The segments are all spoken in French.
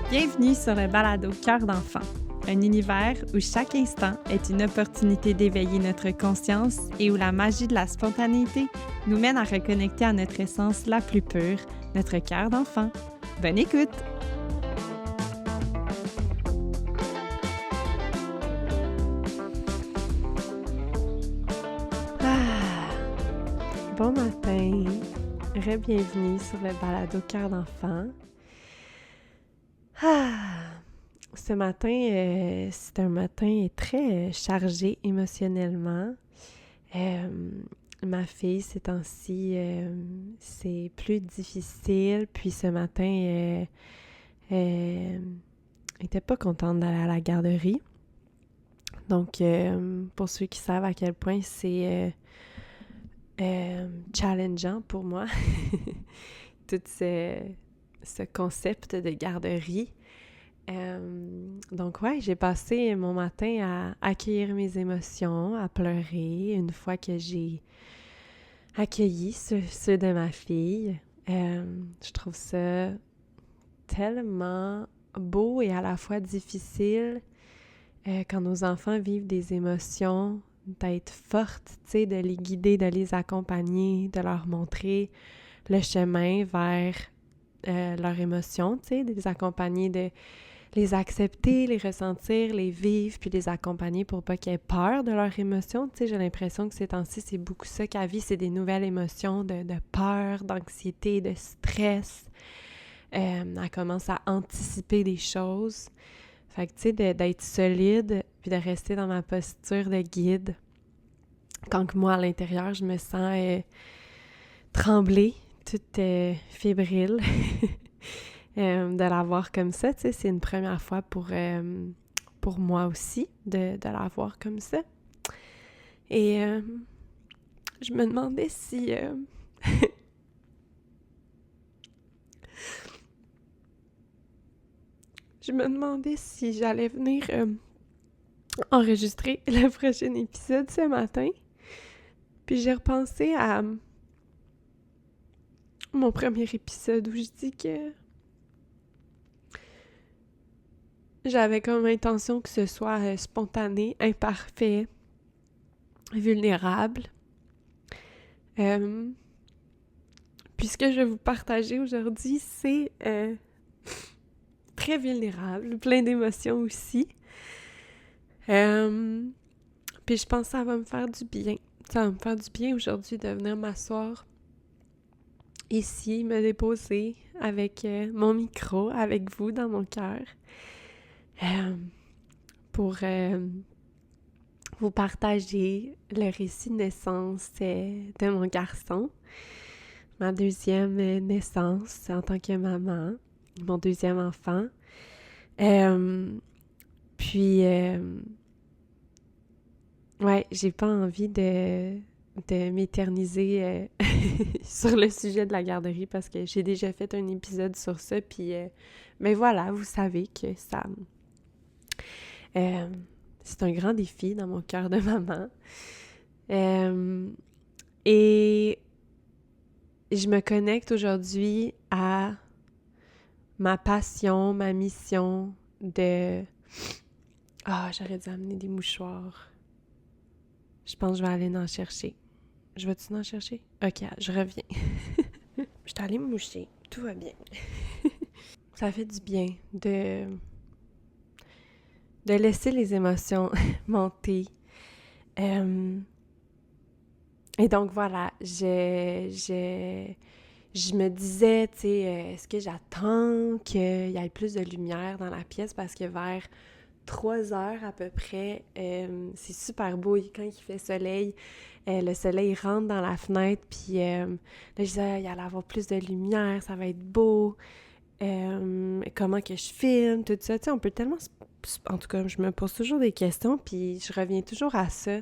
Bienvenue sur le balado Cœur d'enfant, un univers où chaque instant est une opportunité d'éveiller notre conscience et où la magie de la spontanéité nous mène à reconnecter à notre essence la plus pure, notre cœur d'enfant. Bonne écoute! Bon matin! Bienvenue sur le balado Cœur d'enfant. Ce matin, c'est un matin très chargé émotionnellement. Ma fille, ces temps-ci, c'est plus difficile. Puis ce matin, elle était pas contente d'aller à la garderie. Donc, pour ceux qui savent à quel point c'est challengeant pour moi, tout ce concept de garderie. Donc ouais, j'ai passé mon matin à accueillir mes émotions, à pleurer une fois que j'ai accueilli ceux de ma fille. Je trouve ça tellement beau et à la fois difficile quand nos enfants vivent des émotions, d'être forte, tu sais, de les guider, de les accompagner, de leur montrer le chemin vers leurs émotions, tu sais, de les accompagner, de les accepter, les ressentir, les vivre, puis les accompagner pour pas qu'ils aient peur de leurs émotions. Tu sais, j'ai l'impression que ces temps-ci, c'est beaucoup ça qu'elle vit, c'est des nouvelles émotions de peur, d'anxiété, de stress. Elle commence à anticiper des choses. Fait que, tu sais, d'être solide, puis de rester dans ma posture de guide. Quand que moi, à l'intérieur, je me sens trembler, toute fébrile. De la voir comme ça, tu sais, c'est une première fois pour moi aussi de la voir comme ça. Et je me demandais si j'allais venir enregistrer le prochain épisode ce matin. Puis j'ai repensé à mon premier épisode où je dis que j'avais comme intention que ce soit spontané, imparfait, vulnérable. Puis ce que je vais vous partager aujourd'hui, c'est très vulnérable, plein d'émotions aussi. Puis je pense que ça va me faire du bien. Ça va me faire du bien aujourd'hui de venir m'asseoir ici, me déposer avec mon micro, avec vous dans mon cœur. Pour vous partager le récit de naissance de mon garçon. Ma deuxième naissance en tant que maman. Mon deuxième enfant. Puis, ouais, j'ai pas envie de m'éterniser sur le sujet de la garderie parce que j'ai déjà fait un épisode sur ça. Puis, mais voilà, vous savez que ça... c'est un grand défi dans mon cœur de maman. Et je me connecte aujourd'hui à ma passion, ma mission de... j'aurais dû amener des mouchoirs. Je pense que je vais aller en chercher. Je vais-tu en chercher? Ok, je reviens. Je suis allée me moucher. Tout va bien. Ça fait du bien de laisser les émotions monter. Et donc voilà, je me disais, tu sais, est-ce que j'attends qu'il y ait plus de lumière dans la pièce parce que vers 3 heures à peu près, c'est super beau quand il fait soleil. Le soleil rentre dans la fenêtre, puis là, je disais, il allait avoir plus de lumière, ça va être beau. Comment que je filme, tout ça. Tu sais, on peut tellement... En tout cas, je me pose toujours des questions, puis je reviens toujours à ça,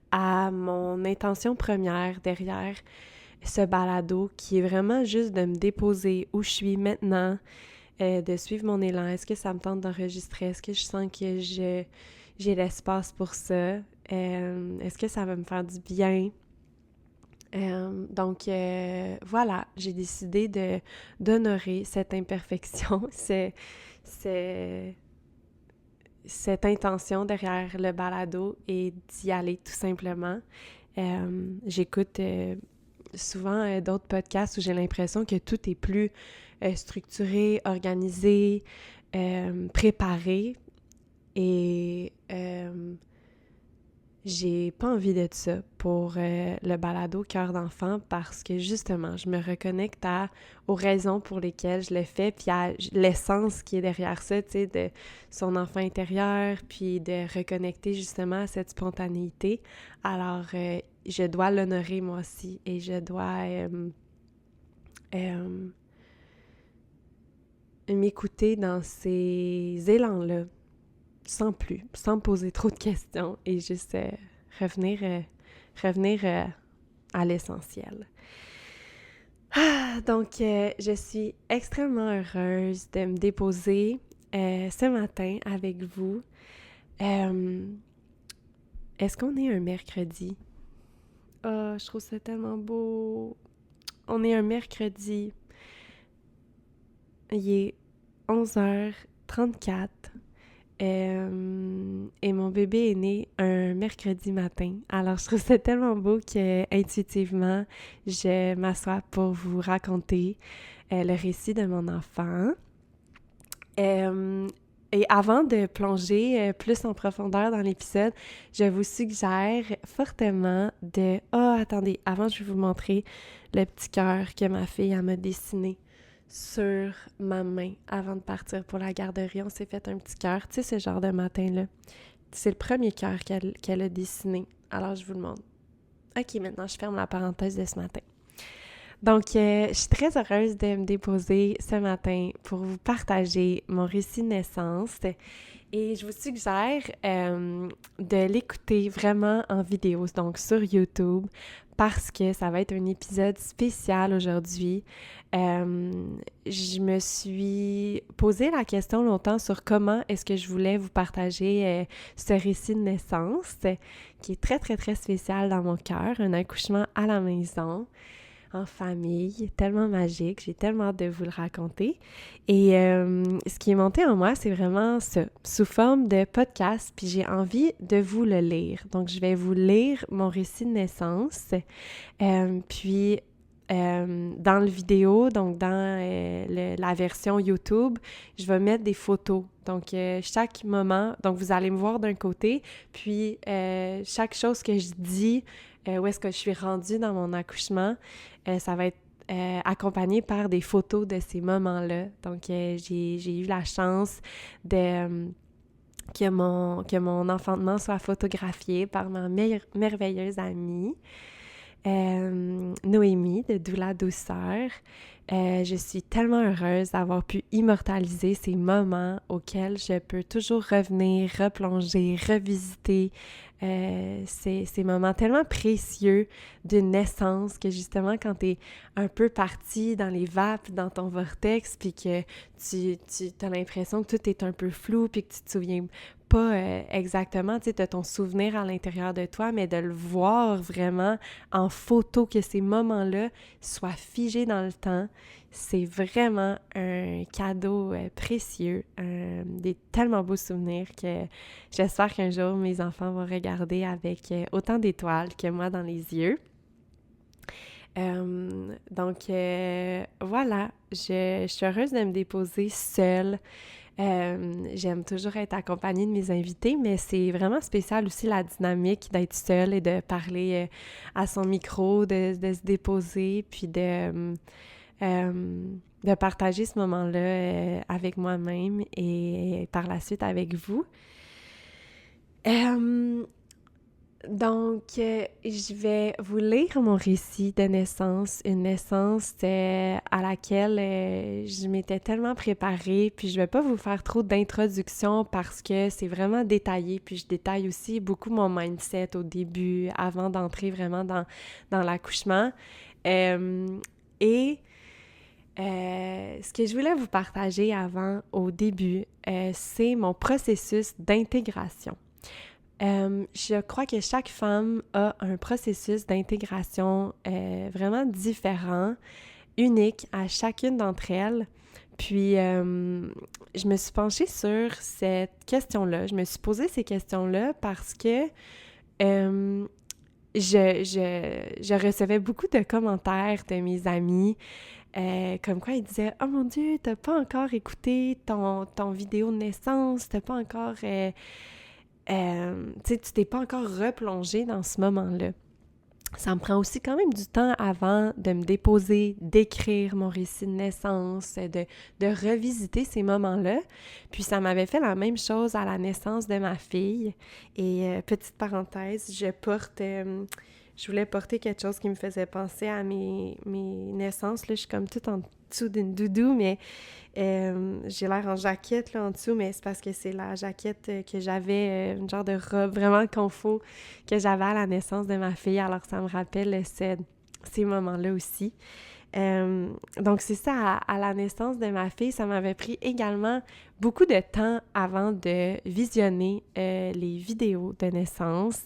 à mon intention première derrière ce balado, qui est vraiment juste de me déposer où je suis maintenant, de suivre mon élan. Est-ce que ça me tente d'enregistrer? Est-ce que je sens que j'ai l'espace pour ça? Est-ce que ça va me faire du bien? Donc, voilà, j'ai décidé d'honorer cette imperfection, cette intention derrière le balado et d'y aller tout simplement. J'écoute souvent d'autres podcasts où j'ai l'impression que tout est plus structuré, organisé, préparé et j'ai pas envie de ça pour le balado Cœur d'enfant parce que justement, je me reconnecte aux raisons pour lesquelles je le fais, puis à l'essence qui est derrière ça, tu sais, de son enfant intérieur, puis de reconnecter justement à cette spontanéité. Alors, je dois l'honorer moi aussi et je dois m'écouter dans ces élans-là sans me poser trop de questions et juste revenir à l'essentiel. Donc, je suis extrêmement heureuse de me déposer ce matin avec vous. Est-ce qu'on est un mercredi? Oh, je trouve ça tellement beau. On est un mercredi. Il est 11h34. Et mon bébé est né un mercredi matin. Alors, je trouve ça tellement beau que, intuitivement, je m'assois pour vous raconter le récit de mon enfant. Et avant de plonger plus en profondeur dans l'épisode, je vous suggère fortement de... attendez, avant, je vais vous montrer le petit cœur que ma fille m'a dessiné sur ma main avant de partir pour la garderie. On s'est fait un petit cœur, tu sais, ce genre de matin-là. C'est le premier cœur qu'elle a dessiné. Alors, je vous le montre. OK, maintenant, je ferme la parenthèse de ce matin. Donc, je suis très heureuse de me déposer ce matin pour vous partager mon récit de naissance. Et je vous suggère de l'écouter vraiment en vidéo, donc sur YouTube, parce que ça va être un épisode spécial aujourd'hui. Je me suis posé la question longtemps sur comment est-ce que je voulais vous partager ce récit de naissance, qui est très, très, très spécial dans mon cœur, un accouchement à la maison, en famille, tellement magique, j'ai tellement hâte de vous le raconter. Et ce qui est monté en moi, c'est vraiment ça, sous forme de podcast, puis j'ai envie de vous le lire. Donc, je vais vous lire mon récit de naissance, puis dans le vidéo, donc dans la version YouTube, je vais mettre des photos. Donc, chaque moment, donc vous allez me voir d'un côté, puis chaque chose que je dis, où est-ce que je suis rendue dans mon accouchement, ça va être accompagné par des photos de ces moments-là. Donc, j'ai eu la chance que mon enfantement soit photographié par ma merveilleuse amie, Noémie de Doula Douceur. Je suis tellement heureuse d'avoir pu immortaliser ces moments auxquels je peux toujours revenir, replonger, revisiter ces moments tellement précieux d'une naissance que justement quand t'es un peu parti dans les vapes, dans ton vortex, puis que tu as l'impression que tout est un peu flou, puis que tu te souviens pas exactement, tu sais, de ton souvenir à l'intérieur de toi, mais de le voir vraiment en photo, que ces moments-là soient figés dans le temps, c'est vraiment un cadeau précieux, des tellement beaux souvenirs que j'espère qu'un jour mes enfants vont regarder avec autant d'étoiles que moi dans les yeux. Donc voilà, je suis heureuse de me déposer seule. J'aime toujours être accompagnée de mes invités, mais c'est vraiment spécial aussi la dynamique d'être seule et de parler à son micro, de se déposer, puis de partager ce moment-là avec moi-même et par la suite avec vous. Donc, je vais vous lire mon récit de naissance, une naissance à laquelle je m'étais tellement préparée, puis je vais pas vous faire trop d'introduction parce que c'est vraiment détaillé, puis je détaille aussi beaucoup mon mindset au début, avant d'entrer vraiment dans l'accouchement. Ce que je voulais vous partager au début, c'est mon processus d'intégration. Je crois que chaque femme a un processus d'intégration vraiment différent, unique à chacune d'entre elles. Puis, je me suis penchée sur cette question-là. Je me suis posé ces questions-là parce que je recevais beaucoup de commentaires de mes amis, comme quoi ils disaient « Oh mon Dieu, t'as pas encore écouté ton vidéo de naissance, t'as pas encore... tu sais, tu t'es pas encore replongé dans ce moment-là. » Ça me prend aussi quand même du temps avant de me déposer, d'écrire mon récit de naissance, de revisiter ces moments-là. Puis ça m'avait fait la même chose à la naissance de ma fille. Et petite parenthèse, je voulais porter quelque chose qui me faisait penser à mes naissances. Là, je suis comme toute en dessous d'une doudou, mais j'ai l'air en jaquette là en dessous, mais c'est parce que c'est la jaquette que j'avais, une genre de robe vraiment confort que j'avais à la naissance de ma fille, alors ça me rappelle ces moments-là aussi. Donc c'est ça, à la naissance de ma fille, ça m'avait pris également beaucoup de temps avant de visionner les vidéos de naissance,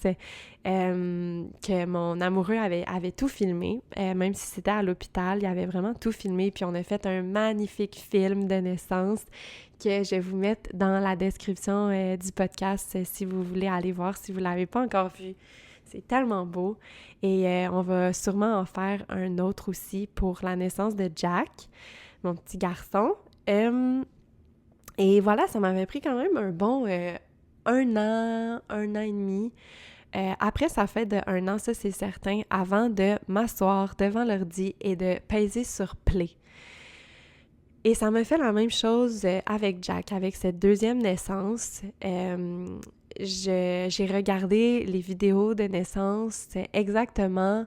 que mon amoureux avait tout filmé, même si c'était à l'hôpital, il avait vraiment tout filmé, puis on a fait un magnifique film de naissance que je vais vous mettre dans la description du podcast si vous voulez aller voir, si vous ne l'avez pas encore vu. C'est tellement beau. Et on va sûrement en faire un autre aussi pour la naissance de Jack, mon petit garçon. Et voilà, ça m'avait pris quand même un bon 1 an et demi. Après, ça fait de 1 an, ça c'est certain, avant de m'asseoir devant l'ordi et de peser sur play. Et ça me fait la même chose avec Jack, avec cette deuxième naissance. J'ai regardé les vidéos de naissance exactement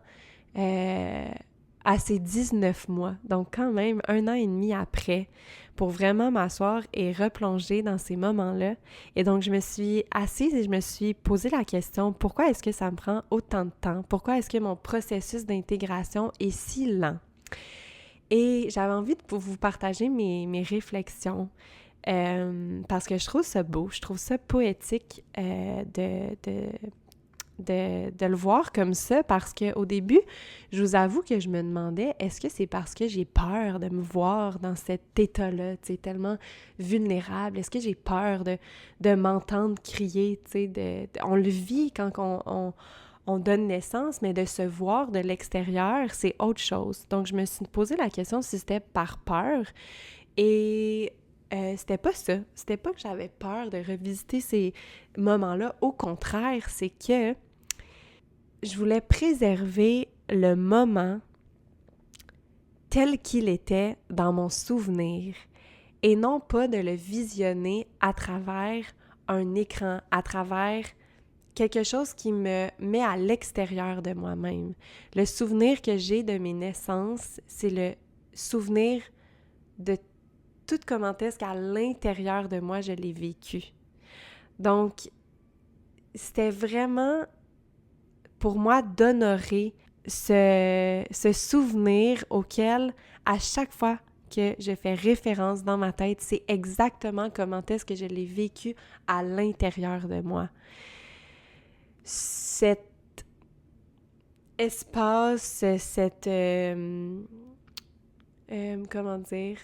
à ses 19 mois, donc quand même 1 an et demi après, pour vraiment m'asseoir et replonger dans ces moments-là. Et donc, je me suis assise et je me suis posé la question, pourquoi est-ce que ça me prend autant de temps? Pourquoi est-ce que mon processus d'intégration est si lent? Et j'avais envie de vous partager mes réflexions parce que je trouve ça beau, je trouve ça poétique de le voir comme ça parce qu'au début, je vous avoue que je me demandais, est-ce que c'est parce que j'ai peur de me voir dans cet état-là, tu sais, tellement vulnérable? Est-ce que j'ai peur de m'entendre crier, tu sais, on le vit quand on donne naissance, mais de se voir de l'extérieur, c'est autre chose. Donc, je me suis posé la question si c'était par peur et c'était pas ça. C'était pas que j'avais peur de revisiter ces moments-là. Au contraire, c'est que je voulais préserver le moment tel qu'il était dans mon souvenir et non pas de le visionner à travers un écran, à travers quelque chose qui me met à l'extérieur de moi-même. Le souvenir que j'ai de mes naissances, c'est le souvenir de tout comment est-ce qu'à l'intérieur de moi, je l'ai vécu. Donc, c'était vraiment pour moi d'honorer ce souvenir auquel, à chaque fois que je fais référence dans ma tête, c'est exactement comment est-ce que je l'ai vécu à l'intérieur de moi. Cet espace, comment dire?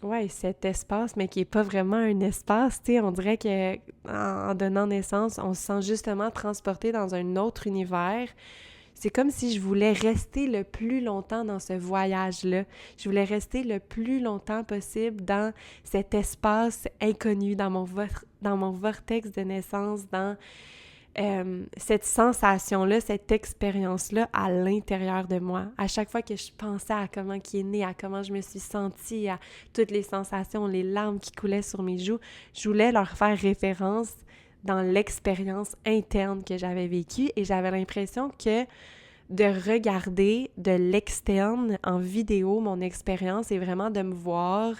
Ouais, cet espace, mais qui est pas vraiment un espace, tu sais, on dirait que en donnant naissance, on se sent justement transporté dans un autre univers. C'est comme si je voulais rester le plus longtemps dans ce voyage-là. Je voulais rester le plus longtemps possible dans cet espace inconnu, dans mon vortex de naissance, dans cette sensation-là, cette expérience-là à l'intérieur de moi. À chaque fois que je pensais à comment il est né, à comment je me suis sentie, à toutes les sensations, les larmes qui coulaient sur mes joues, je voulais leur faire référence dans l'expérience interne que j'avais vécue et j'avais l'impression que de regarder de l'externe en vidéo mon expérience et vraiment de me voir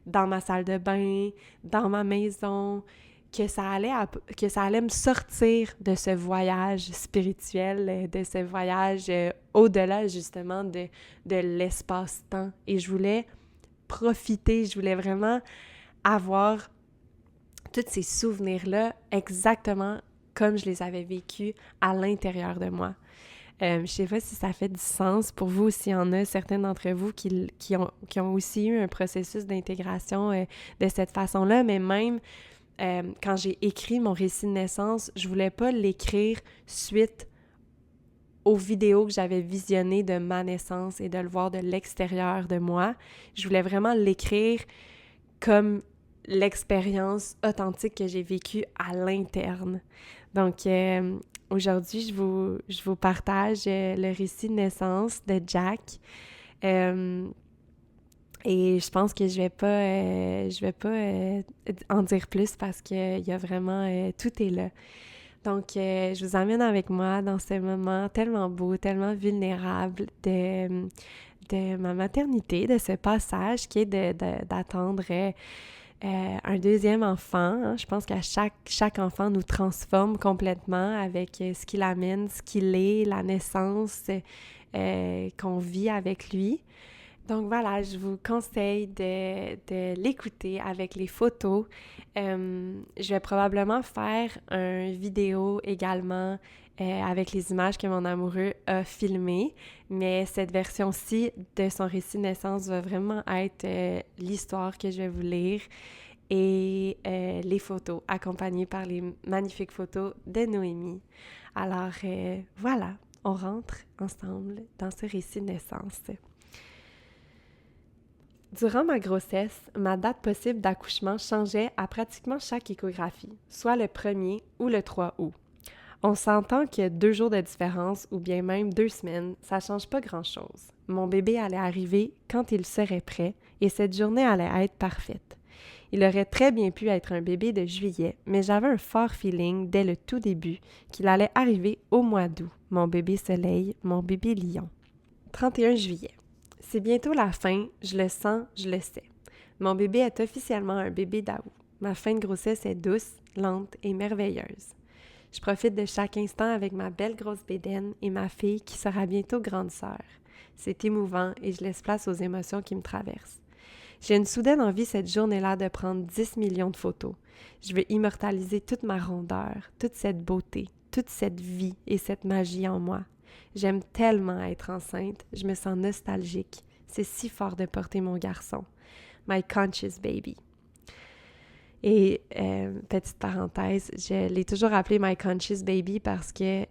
dans ma salle de bain, dans ma maison, que ça allait me sortir de ce voyage spirituel, de ce voyage au-delà justement de l'espace-temps. Et je voulais profiter, je voulais vraiment avoir tous ces souvenirs-là exactement comme je les avais vécus à l'intérieur de moi. Je sais pas si ça fait du sens pour vous, s'il y en a certains d'entre vous qui ont aussi eu un processus d'intégration de cette façon-là, mais même quand j'ai écrit mon récit de naissance, je voulais pas l'écrire suite aux vidéos que j'avais visionnées de ma naissance et de le voir de l'extérieur de moi. Je voulais vraiment l'écrire comme l'expérience authentique que j'ai vécue à l'interne. Donc, aujourd'hui, je vous partage le récit de naissance de Jack. Et je pense que je vais pas en dire plus parce qu'il y a vraiment... tout est là. Donc, je vous emmène avec moi dans ce moment tellement beau, tellement vulnérable de ma maternité, de ce passage qui est d'attendre un deuxième enfant. Hein. Je pense qu'à chaque enfant nous transforme complètement avec ce qu'il amène, ce qu'il est, la naissance qu'on vit avec lui. Donc voilà, je vous conseille de l'écouter avec les photos. Je vais probablement faire une vidéo également avec les images que mon amoureux a filmées, mais cette version-ci de son récit de naissance va vraiment être l'histoire que je vais vous lire et les photos, accompagnées par les magnifiques photos de Noémie. Alors voilà, on rentre ensemble dans ce récit de naissance. Durant ma grossesse, ma date possible d'accouchement changeait à pratiquement chaque échographie, soit le 1er ou le 3 août. On s'entend que 2 jours de différence ou bien même 2 semaines, ça change pas grand-chose. Mon bébé allait arriver quand il serait prêt et cette journée allait être parfaite. Il aurait très bien pu être un bébé de juillet, mais j'avais un fort feeling dès le tout début qu'il allait arriver au mois d'août, mon bébé soleil, mon bébé lion. 31 juillet. C'est bientôt la fin, je le sens, je le sais. Mon bébé est officiellement un bébé d'août. Ma fin de grossesse est douce, lente et merveilleuse. Je profite de chaque instant avec ma belle grosse bédaine et ma fille qui sera bientôt grande sœur. C'est émouvant et je laisse place aux émotions qui me traversent. J'ai une soudaine envie cette journée-là de prendre 10 millions de photos. Je veux immortaliser toute ma rondeur, toute cette beauté, toute cette vie et cette magie en moi. J'aime tellement être enceinte, je me sens nostalgique. C'est si fort de porter mon garçon. My conscious baby. Et petite parenthèse, je l'ai toujours appelé My conscious baby parce que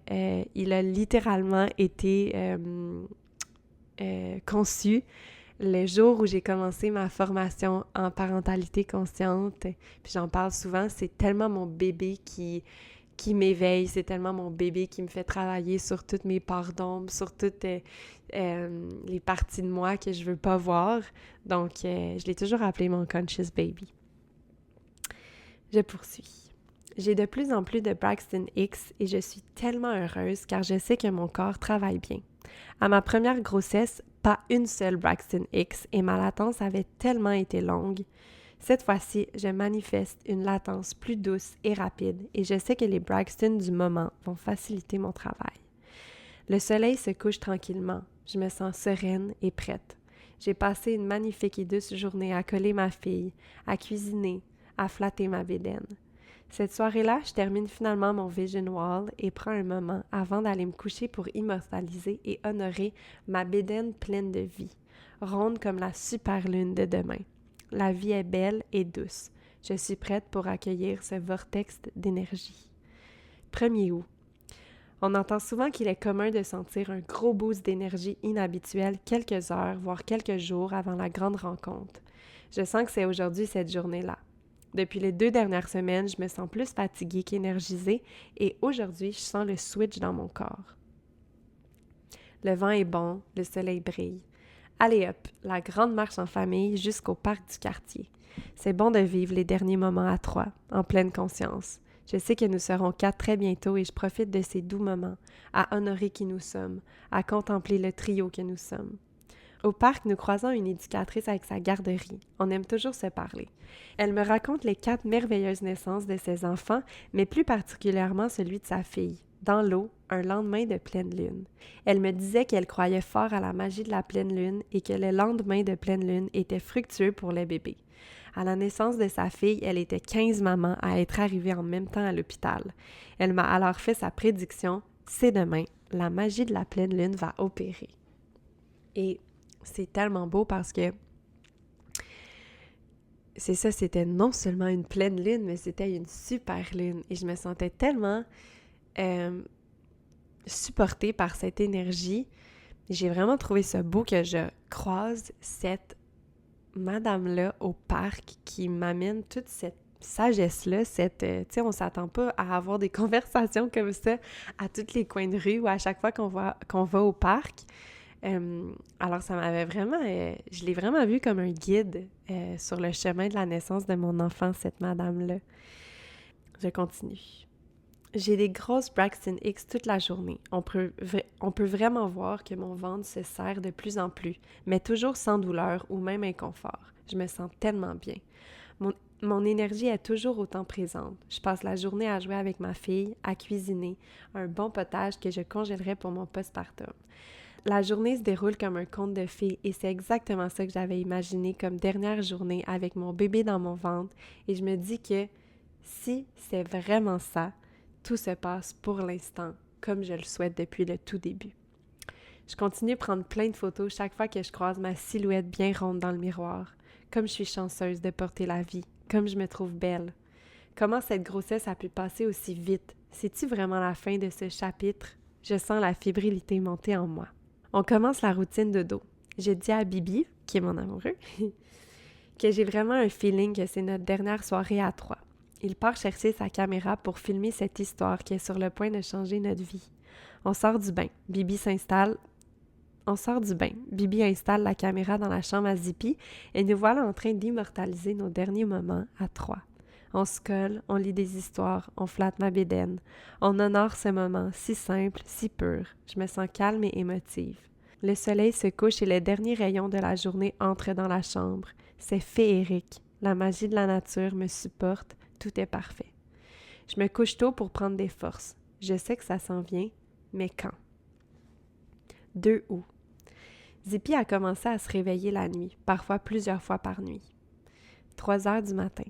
il a littéralement été conçu le jour où j'ai commencé ma formation en parentalité consciente. Puis j'en parle souvent, c'est tellement mon bébé qui m'éveille, c'est tellement mon bébé qui me fait travailler sur toutes mes parts d'ombre, sur toutes les parties de moi que je veux pas voir. Donc, je l'ai toujours appelé mon conscious baby. Je poursuis. J'ai de plus en plus de Braxton Hicks et je suis tellement heureuse car je sais que mon corps travaille bien. À ma première grossesse, pas une seule Braxton Hicks et ma latence avait tellement été longue. Cette fois-ci, je manifeste une latence plus douce et rapide et je sais que les Braxton du moment vont faciliter mon travail. Le soleil se couche tranquillement. Je me sens sereine et prête. J'ai passé une magnifique et douce journée à coller ma fille, à cuisiner, à flatter ma bédaine. Cette soirée-là, je termine finalement mon vision wall et prends un moment avant d'aller me coucher pour immortaliser et honorer ma bédaine pleine de vie, ronde comme la super lune de demain. La vie est belle et douce. Je suis prête pour accueillir ce vortex d'énergie. 1er août. On entend souvent qu'il est commun de sentir un gros boost d'énergie inhabituel quelques heures, voire quelques jours avant la grande rencontre. Je sens que c'est aujourd'hui cette journée-là. Depuis les 2 dernières semaines, je me sens plus fatiguée qu'énergisée et aujourd'hui, je sens le switch dans mon corps. Le vent est bon, le soleil brille. Allez hop, la grande marche en famille jusqu'au parc du quartier. C'est bon de vivre les derniers moments à 3, en pleine conscience. Je sais que nous serons 4 très bientôt et je profite de ces doux moments, à honorer qui nous sommes, à contempler le trio que nous sommes. Au parc, nous croisons une éducatrice avec sa garderie. On aime toujours se parler. Elle me raconte les 4 merveilleuses naissances de ses enfants, mais plus particulièrement celui de sa fille, dans l'eau, un lendemain de pleine lune. Elle me disait qu'elle croyait fort à la magie de la pleine lune et que le lendemain de pleine lune était fructueux pour les bébés. À la naissance de sa fille, elle était 15 mamans à être arrivées en même temps à l'hôpital. Elle m'a alors fait sa prédiction « C'est demain, la magie de la pleine lune va opérer. Et c'est tellement beau parce que c'est ça, c'était non seulement une pleine lune, mais c'était une super lune. Et je me sentais tellement supportée par cette énergie. J'ai vraiment trouvé ça beau que je croise cette madame-là au parc qui m'amène toute cette sagesse-là, tu sais, on s'attend pas à avoir des conversations comme ça à tous les coins de rue ou à chaque fois qu'on va au parc. Alors ça m'avait vraiment, je l'ai vraiment vue comme un guide sur le chemin de la naissance de mon enfant, cette madame-là. Je continue. J'ai des grosses Braxton Hicks toute la journée. On peut vraiment voir que mon ventre se serre de plus en plus, mais toujours sans douleur ou même inconfort. Je me sens tellement bien. Mon énergie est toujours autant présente. Je passe la journée à jouer avec ma fille, à cuisiner, un bon potage que je congèlerai pour mon postpartum. La journée se déroule comme un conte de fées et c'est exactement ça que j'avais imaginé comme dernière journée avec mon bébé dans mon ventre et je me dis que si c'est vraiment ça, tout se passe pour l'instant comme je le souhaite depuis le tout début. Je continue de prendre plein de photos chaque fois que je croise ma silhouette bien ronde dans le miroir. Comme je suis chanceuse de porter la vie, comme je me trouve belle. Comment cette grossesse a pu passer aussi vite? C'est-tu vraiment la fin de ce chapitre? Je sens la fébrilité monter en moi. On commence la routine de dos. Je dis à Bibi, qui est mon amoureux, que j'ai vraiment un feeling que c'est notre dernière soirée à trois. Il part chercher sa caméra pour filmer cette histoire qui est sur le point de changer notre vie. On sort du bain. Bibi installe la caméra dans la chambre à Zippy et nous voilà en train d'immortaliser nos derniers moments à trois. On se colle, on lit des histoires, on flatte ma bédaine. On honore ce moment si simple, si pur. Je me sens calme et émotive. Le soleil se couche et les derniers rayons de la journée entrent dans la chambre. C'est féerique. La magie de la nature me supporte. Tout est parfait. Je me couche tôt pour prendre des forces. Je sais que ça s'en vient, mais quand? 2 août. Zippy a commencé à se réveiller la nuit, parfois plusieurs fois par nuit. 3 heures du matin.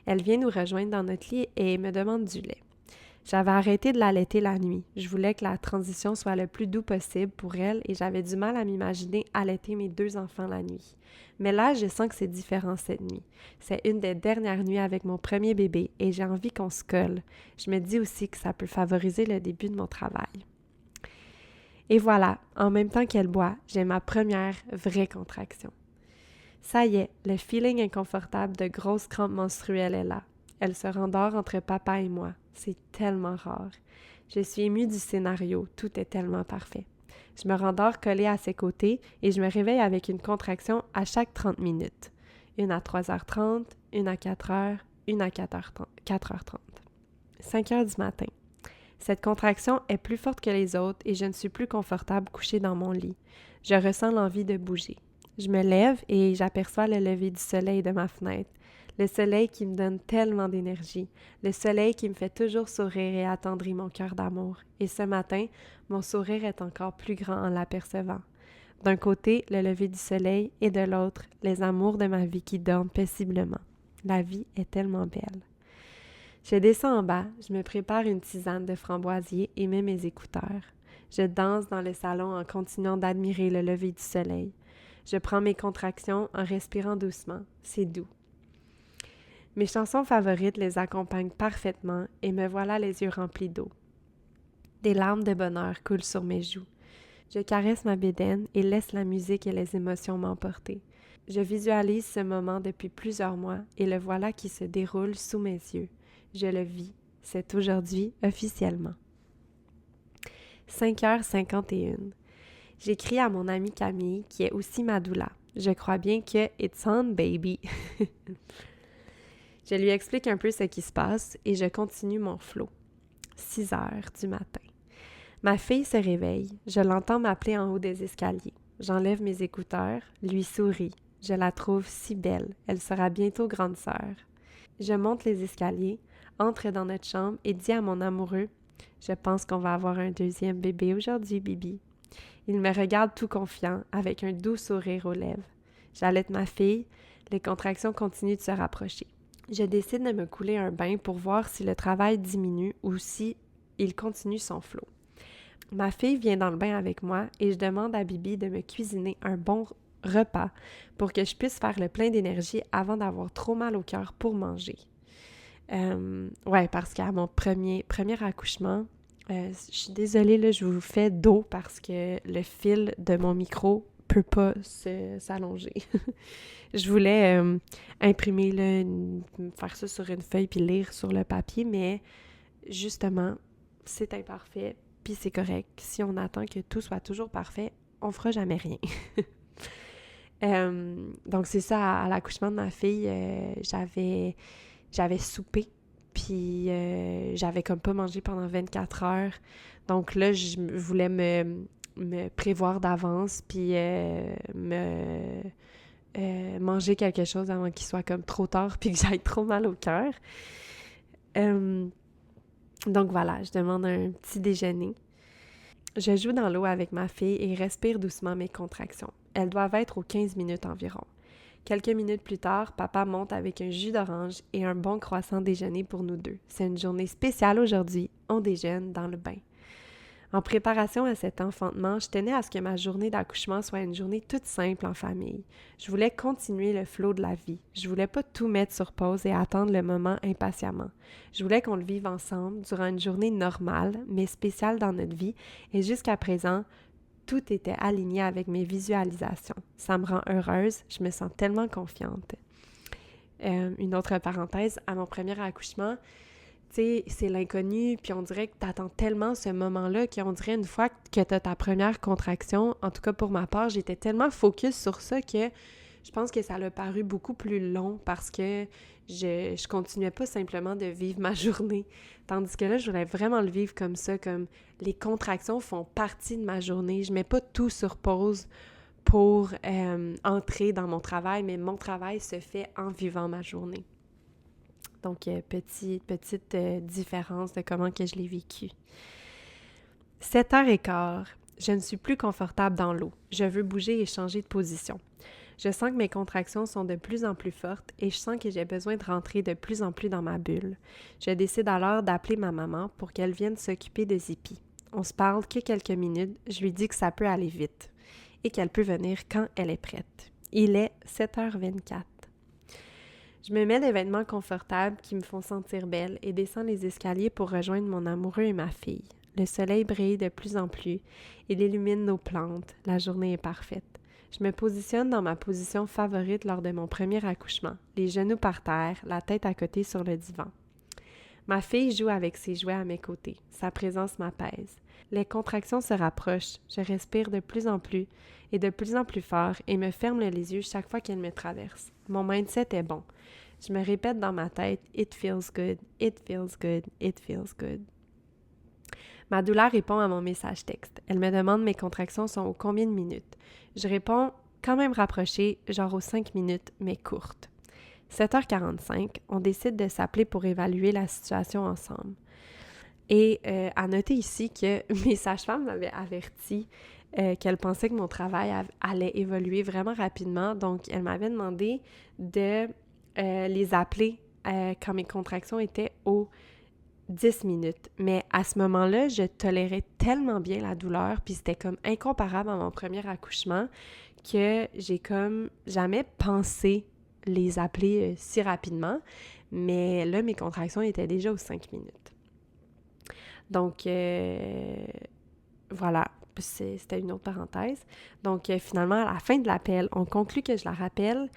Elle vient nous rejoindre dans notre lit et me demande du lait. J'avais arrêté de l'allaiter la nuit. Je voulais que la transition soit le plus doux possible pour elle et j'avais du mal à m'imaginer allaiter mes 2 enfants la nuit. Mais là, je sens que c'est différent cette nuit. C'est une des dernières nuits avec mon premier bébé et j'ai envie qu'on se colle. Je me dis aussi que ça peut favoriser le début de mon travail. Et voilà, en même temps qu'elle boit, j'ai ma première vraie contraction. Ça y est, le feeling inconfortable de grosse crampe menstruelle est là. Elle se rendort entre papa et moi. C'est tellement rare. Je suis émue du scénario, tout est tellement parfait. Je me rendors collée à ses côtés et je me réveille avec une contraction à chaque 30 minutes. Une à 3h30, une à 4h, une à 4h30. 5h du matin. Cette contraction est plus forte que les autres et je ne suis plus confortable couchée dans mon lit. Je ressens l'envie de bouger. Je me lève et j'aperçois le lever du soleil de ma fenêtre. Le soleil qui me donne tellement d'énergie. Le soleil qui me fait toujours sourire et attendrit mon cœur d'amour. Et ce matin, mon sourire est encore plus grand en l'apercevant. D'un côté, le lever du soleil et de l'autre, les amours de ma vie qui dorment paisiblement. La vie est tellement belle. Je descends en bas, je me prépare une tisane de framboisier et mets mes écouteurs. Je danse dans le salon en continuant d'admirer le lever du soleil. Je prends mes contractions en respirant doucement. C'est doux. Mes chansons favorites les accompagnent parfaitement et me voilà les yeux remplis d'eau. Des larmes de bonheur coulent sur mes joues. Je caresse ma bédaine et laisse la musique et les émotions m'emporter. Je visualise ce moment depuis plusieurs mois et le voilà qui se déroule sous mes yeux. Je le vis. C'est aujourd'hui officiellement. 5h51. J'écris à mon amie Camille, qui est aussi ma doula. Je crois bien que « it's on, baby ». Je lui explique un peu ce qui se passe et je continue mon flow. 6h du matin. Ma fille se réveille. Je l'entends m'appeler en haut des escaliers. J'enlève mes écouteurs, lui souris. Je la trouve si belle. Elle sera bientôt grande sœur. Je monte les escaliers, entre dans notre chambre et dis à mon amoureux « Je pense qu'on va avoir un deuxième bébé aujourd'hui, Bibi ». Il me regarde tout confiant, avec un doux sourire aux lèvres. J'allaite ma fille, les contractions continuent de se rapprocher. Je décide de me couler un bain pour voir si le travail diminue ou si il continue son flot. Ma fille vient dans le bain avec moi et je demande à Bibi de me cuisiner un bon repas pour que je puisse faire le plein d'énergie avant d'avoir trop mal au cœur pour manger. Ouais, parce qu'à mon premier accouchement, je suis désolée, là, je vous fais dos parce que le fil de mon micro peut pas s'allonger. Je voulais imprimer, là, faire ça sur une feuille puis lire sur le papier, mais justement, c'est imparfait puis c'est correct. Si on attend que tout soit toujours parfait, on fera jamais rien. Donc c'est ça, à l'accouchement de ma fille, j'avais soupé, puis j'avais comme pas mangé pendant 24 heures. Donc là, je voulais me prévoir d'avance, puis manger quelque chose avant qu'il soit comme trop tard, puis que j'aille trop mal au cœur. Donc voilà, je demande un petit déjeuner. Je joue dans l'eau avec ma fille et respire doucement mes contractions. Elles doivent être aux 15 minutes environ. Quelques minutes plus tard, papa monte avec un jus d'orange et un bon croissant déjeuner pour nous deux. C'est une journée spéciale aujourd'hui, on déjeune dans le bain. En préparation à cet enfantement, je tenais à ce que ma journée d'accouchement soit une journée toute simple en famille. Je voulais continuer le flot de la vie. Je voulais pas tout mettre sur pause et attendre le moment impatiemment. Je voulais qu'on le vive ensemble durant une journée normale, mais spéciale dans notre vie, et jusqu'à présent, tout était aligné avec mes visualisations. Ça me rend heureuse, je me sens tellement confiante. Une autre parenthèse, à mon premier accouchement, tu sais, c'est l'inconnu, puis on dirait que t'attends tellement ce moment-là qu'on dirait une fois que t'as ta première contraction, en tout cas pour ma part, j'étais tellement focus sur ça que je pense que ça l'a paru beaucoup plus long parce que je continuais pas simplement de vivre ma journée. Tandis que là, je voulais vraiment le vivre comme ça, comme les contractions font partie de ma journée. Je mets pas tout sur pause pour entrer dans mon travail, mais mon travail se fait en vivant ma journée. Donc, petite différence de comment que je l'ai vécu. 7h15, je ne suis plus confortable dans l'eau. Je veux bouger et changer de position. Je sens que mes contractions sont de plus en plus fortes et je sens que j'ai besoin de rentrer de plus en plus dans ma bulle. Je décide alors d'appeler ma maman pour qu'elle vienne s'occuper de Zippy. On se parle que quelques minutes, je lui dis que ça peut aller vite et qu'elle peut venir quand elle est prête. Il est 7h24. Je me mets des vêtements confortables qui me font sentir belle et descends les escaliers pour rejoindre mon amoureux et ma fille. Le soleil brille de plus en plus, il illumine nos plantes, la journée est parfaite. Je me positionne dans ma position favorite lors de mon premier accouchement, les genoux par terre, la tête à côté sur le divan. Ma fille joue avec ses jouets à mes côtés, sa présence m'apaise. Les contractions se rapprochent, je respire de plus en plus fort et me ferme les yeux chaque fois qu'elles me traversent. Mon mindset est bon. Je me répète dans ma tête « It feels good, it feels good, it feels good ». Ma douleur répond à mon message texte. Elle me demande mes contractions sont aux combien de minutes. Je réponds quand même rapprochée, genre aux 5 minutes, mais courte. 7h45, on décide de s'appeler pour évaluer la situation ensemble. Et à noter ici que mes sages-femmes m'avaient averti qu'elles pensaient que mon travail allait évoluer vraiment rapidement. Donc, elles m'avaient demandé de les appeler quand mes contractions étaient aux 10 minutes. Mais à ce moment-là, je tolérais tellement bien la douleur, puis c'était comme incomparable à mon premier accouchement, que j'ai comme jamais pensé les appeler si rapidement. Mais là, mes contractions étaient déjà aux 5 minutes. Donc, voilà, c'était une autre parenthèse. Donc, finalement, à la fin de l'appel, on conclut que je la rappelle,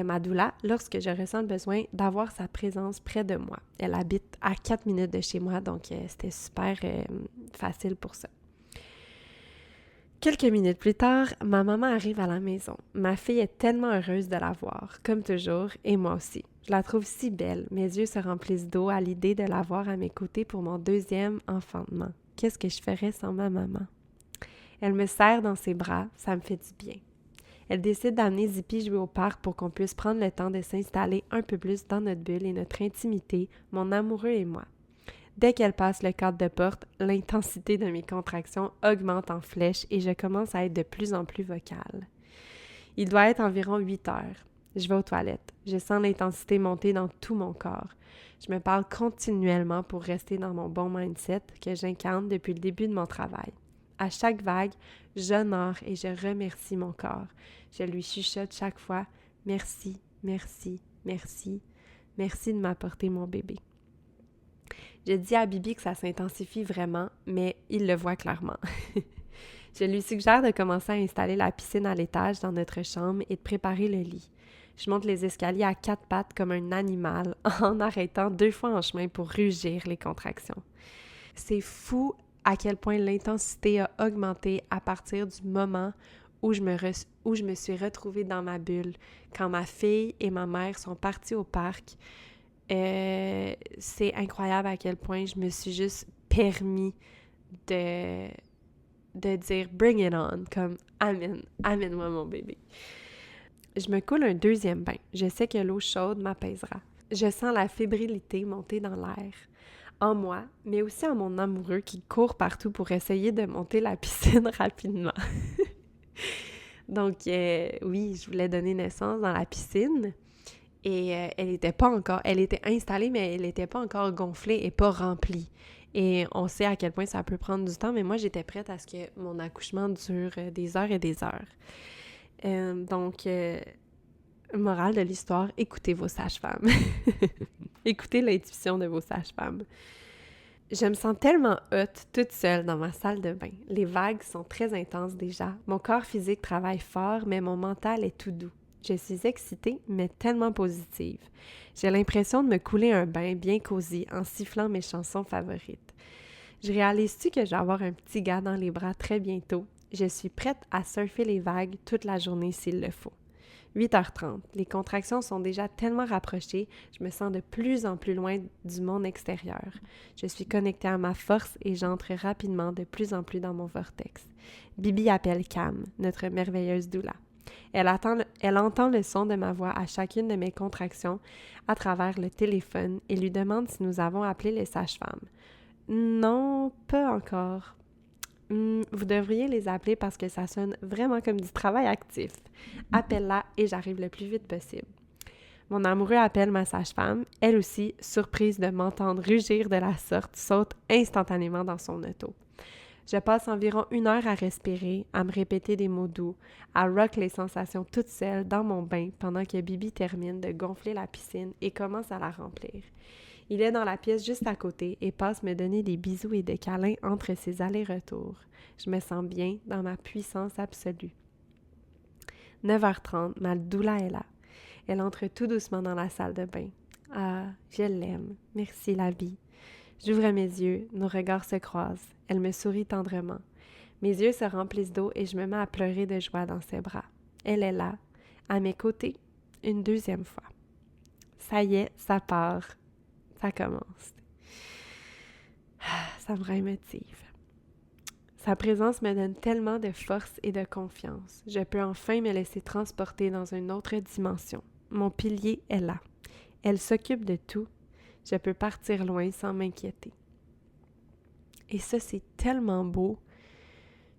ma doula, lorsque je ressens le besoin d'avoir sa présence près de moi. Elle habite à 4 minutes de chez moi, donc c'était super facile pour ça. Quelques minutes plus tard, ma maman arrive à la maison. Ma fille est tellement heureuse de la voir, comme toujours, et moi aussi. Je la trouve si belle. Mes yeux se remplissent d'eau à l'idée de la voir à mes côtés pour mon deuxième enfantement. Qu'est-ce que je ferais sans ma maman? Elle me serre dans ses bras, ça me fait du bien. Elle décide d'amener Zippy jouer au parc pour qu'on puisse prendre le temps de s'installer un peu plus dans notre bulle et notre intimité, mon amoureux et moi. Dès qu'elle passe le cadre de porte, l'intensité de mes contractions augmente en flèche et je commence à être de plus en plus vocale. Il doit être environ 8 heures. Je vais aux toilettes. Je sens l'intensité monter dans tout mon corps. Je me parle continuellement pour rester dans mon bon mindset que j'incarne depuis le début de mon travail. À chaque vague, j'honore et je remercie mon corps. Je lui chuchote chaque fois « Merci, merci, merci, merci de m'apporter mon bébé ». Je dis à Bibi que ça s'intensifie vraiment, mais il le voit clairement. Je lui suggère de commencer à installer la piscine à l'étage dans notre chambre et de préparer le lit. Je monte les escaliers à 4 pattes comme un animal en arrêtant 2 fois en chemin pour rugir les contractions. C'est fou à quel point l'intensité a augmenté à partir du moment où je me suis retrouvée dans ma bulle, quand ma fille et ma mère sont parties au parc. C'est incroyable à quel point je me suis juste permis de dire « bring it on », comme « amène-moi mon bébé ». Je me coule un deuxième bain. Je sais que l'eau chaude m'apaisera. Je sens la fébrilité monter dans l'air, en moi, mais aussi en mon amoureux qui court partout pour essayer de monter la piscine rapidement. Donc, oui, je voulais donner naissance dans la piscine et elle était installée, mais elle n'était pas encore gonflée et pas remplie. Et on sait à quel point ça peut prendre du temps, mais moi, j'étais prête à ce que mon accouchement dure des heures et des heures. Donc, morale de l'histoire, écoutez vos sages-femmes. Écoutez l'intuition de vos sages-femmes. Je me sens tellement hot toute seule dans ma salle de bain. Les vagues sont très intenses déjà. Mon corps physique travaille fort, mais mon mental est tout doux. Je suis excitée, mais tellement positive. J'ai l'impression de me couler un bain bien cosy en sifflant mes chansons favorites. Je réalise-tu que je vais avoir un petit gars dans les bras très bientôt? Je suis prête à surfer les vagues toute la journée s'il le faut. 8h30. Les contractions sont déjà tellement rapprochées, je me sens de plus en plus loin du monde extérieur. Je suis connectée à ma force et j'entre rapidement de plus en plus dans mon vortex. Bibi appelle Cam, notre merveilleuse doula. Elle entend le son de ma voix à chacune de mes contractions à travers le téléphone et lui demande si nous avons appelé les sages-femmes. Non, pas encore. Vous devriez les appeler parce que ça sonne vraiment comme du travail actif. Appelle-la et j'arrive le plus vite possible. Mon amoureux appelle ma sage-femme. Elle aussi, surprise de m'entendre rugir de la sorte, saute instantanément dans son auto. Je passe environ 1 heure à respirer, à me répéter des mots doux, à rock les sensations toutes seule dans mon bain pendant que Bibi termine de gonfler la piscine et commence à la remplir. Il est dans la pièce juste à côté et passe me donner des bisous et des câlins entre ses allers-retours. Je me sens bien dans ma puissance absolue. 9h30, ma doula est là. Elle entre tout doucement dans la salle de bain. Ah, je l'aime. Merci la vie. J'ouvre mes yeux, nos regards se croisent. Elle me sourit tendrement. Mes yeux se remplissent d'eau et je me mets à pleurer de joie dans ses bras. Elle est là, à mes côtés, une deuxième fois. Ça y est, ça part. Ça commence. Ça me rend émotive. Sa présence me donne tellement de force et de confiance. Je peux enfin me laisser transporter dans une autre dimension. Mon pilier est là. Elle s'occupe de tout. Je peux partir loin sans m'inquiéter. Et ça, c'est tellement beau,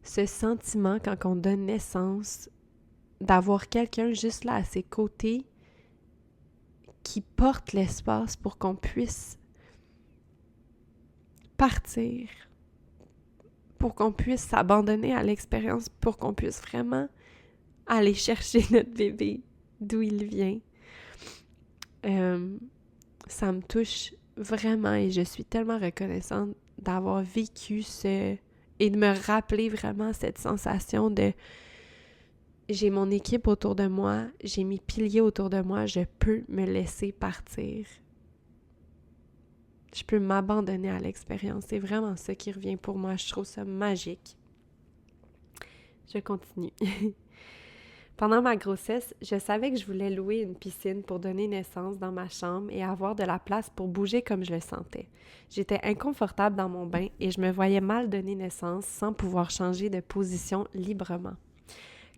ce sentiment quand on donne naissance, d'avoir quelqu'un juste là à ses côtés qui porte l'espace pour qu'on puisse partir, pour qu'on puisse s'abandonner à l'expérience, pour qu'on puisse vraiment aller chercher notre bébé d'où il vient. Ça me touche vraiment et je suis tellement reconnaissante d'avoir vécu et de me rappeler vraiment cette sensation de j'ai mon équipe autour de moi, j'ai mes piliers autour de moi, je peux me laisser partir. Je peux m'abandonner à l'expérience. C'est vraiment ça qui revient pour moi. Je trouve ça magique. Je continue. Pendant ma grossesse, je savais que je voulais louer une piscine pour donner naissance dans ma chambre et avoir de la place pour bouger comme je le sentais. J'étais inconfortable dans mon bain et je me voyais mal donner naissance sans pouvoir changer de position librement.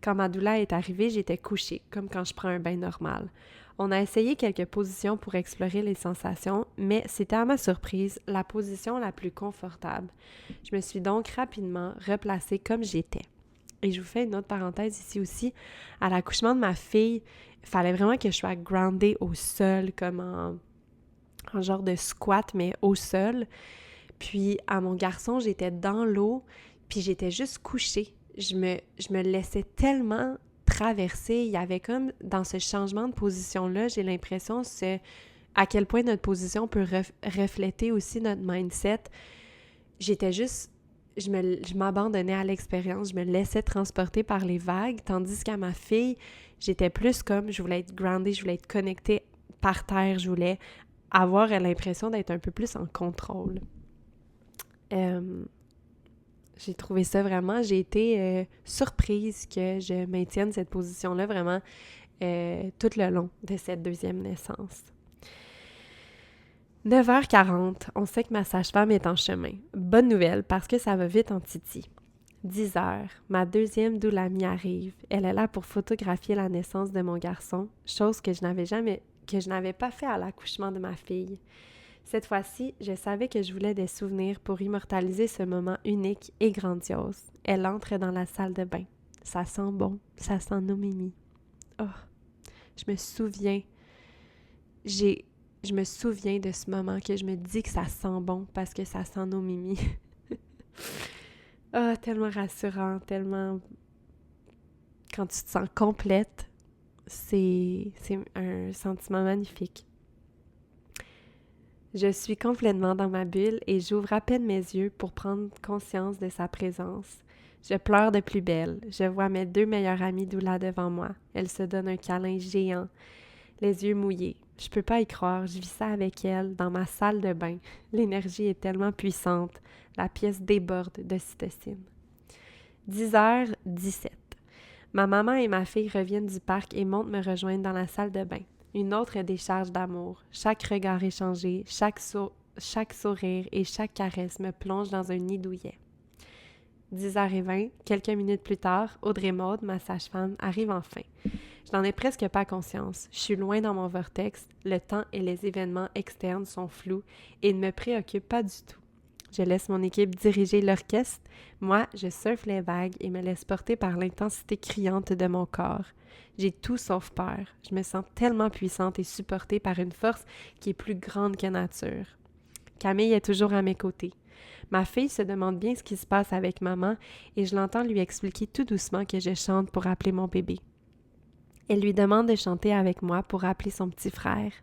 Quand ma doula est arrivée, j'étais couchée, comme quand je prends un bain normal. On a essayé quelques positions pour explorer les sensations, mais c'était à ma surprise la position la plus confortable. Je me suis donc rapidement replacée comme j'étais. Et je vous fais une autre parenthèse ici aussi. À l'accouchement de ma fille, il fallait vraiment que je sois groundée au sol, comme en genre de squat, mais au sol. Puis à mon garçon, j'étais dans l'eau, puis j'étais juste couchée. Je me laissais tellement traverser. Il y avait comme, dans ce changement de position-là, j'ai l'impression à quel point notre position peut refléter aussi notre mindset. J'étais juste... Je m'abandonnais à l'expérience, je me laissais transporter par les vagues, tandis qu'à ma fille, j'étais plus comme, je voulais être groundée, je voulais être connectée par terre, je voulais avoir l'impression d'être un peu plus en contrôle. J'ai trouvé ça vraiment, j'ai été surprise que je maintienne cette position-là vraiment tout le long de cette deuxième naissance. 9h40, on sait que ma sage-femme est en chemin. Bonne nouvelle, parce que ça va vite en titi. 10h, ma deuxième doula-mie arrive. Elle est là pour photographier la naissance de mon garçon, chose que je n'avais pas fait à l'accouchement de ma fille. Cette fois-ci, je savais que je voulais des souvenirs pour immortaliser ce moment unique et grandiose. Elle entre dans la salle de bain. Ça sent bon, ça sent nos Mimi. Oh, je me souviens de ce moment que je me dis que ça sent bon parce que ça sent nos Mimi. Ah, tellement rassurant, tellement... Quand tu te sens complète, c'est un sentiment magnifique. Je suis complètement dans ma bulle et j'ouvre à peine mes yeux pour prendre conscience de sa présence. Je pleure de plus belle. Je vois mes 2 meilleures amies doula devant moi. Elles se donnent un câlin géant, les yeux mouillés. Je peux pas y croire, je vis ça avec elles, dans ma salle de bain. L'énergie est tellement puissante. La pièce déborde d'ocytocine. 10h17. Ma maman et ma fille reviennent du parc et montent me rejoindre dans la salle de bain. Une autre décharge d'amour. Chaque regard échangé, chaque sourire et chaque caresse me plonge dans un nid douillet. 10h20, quelques minutes plus tard, Audrey Maude, ma sage-femme, arrive enfin. Je n'en ai presque pas conscience. Je suis loin dans mon vortex, le temps et les événements externes sont flous et ne me préoccupent pas du tout. Je laisse mon équipe diriger l'orchestre. Moi, je surfe les vagues et me laisse porter par l'intensité criante de mon corps. J'ai tout sauf peur. Je me sens tellement puissante et supportée par une force qui est plus grande que nature. Camille est toujours à mes côtés. Ma fille se demande bien ce qui se passe avec maman et je l'entends lui expliquer tout doucement que je chante pour appeler mon bébé. Elle lui demande de chanter avec moi pour appeler son petit frère.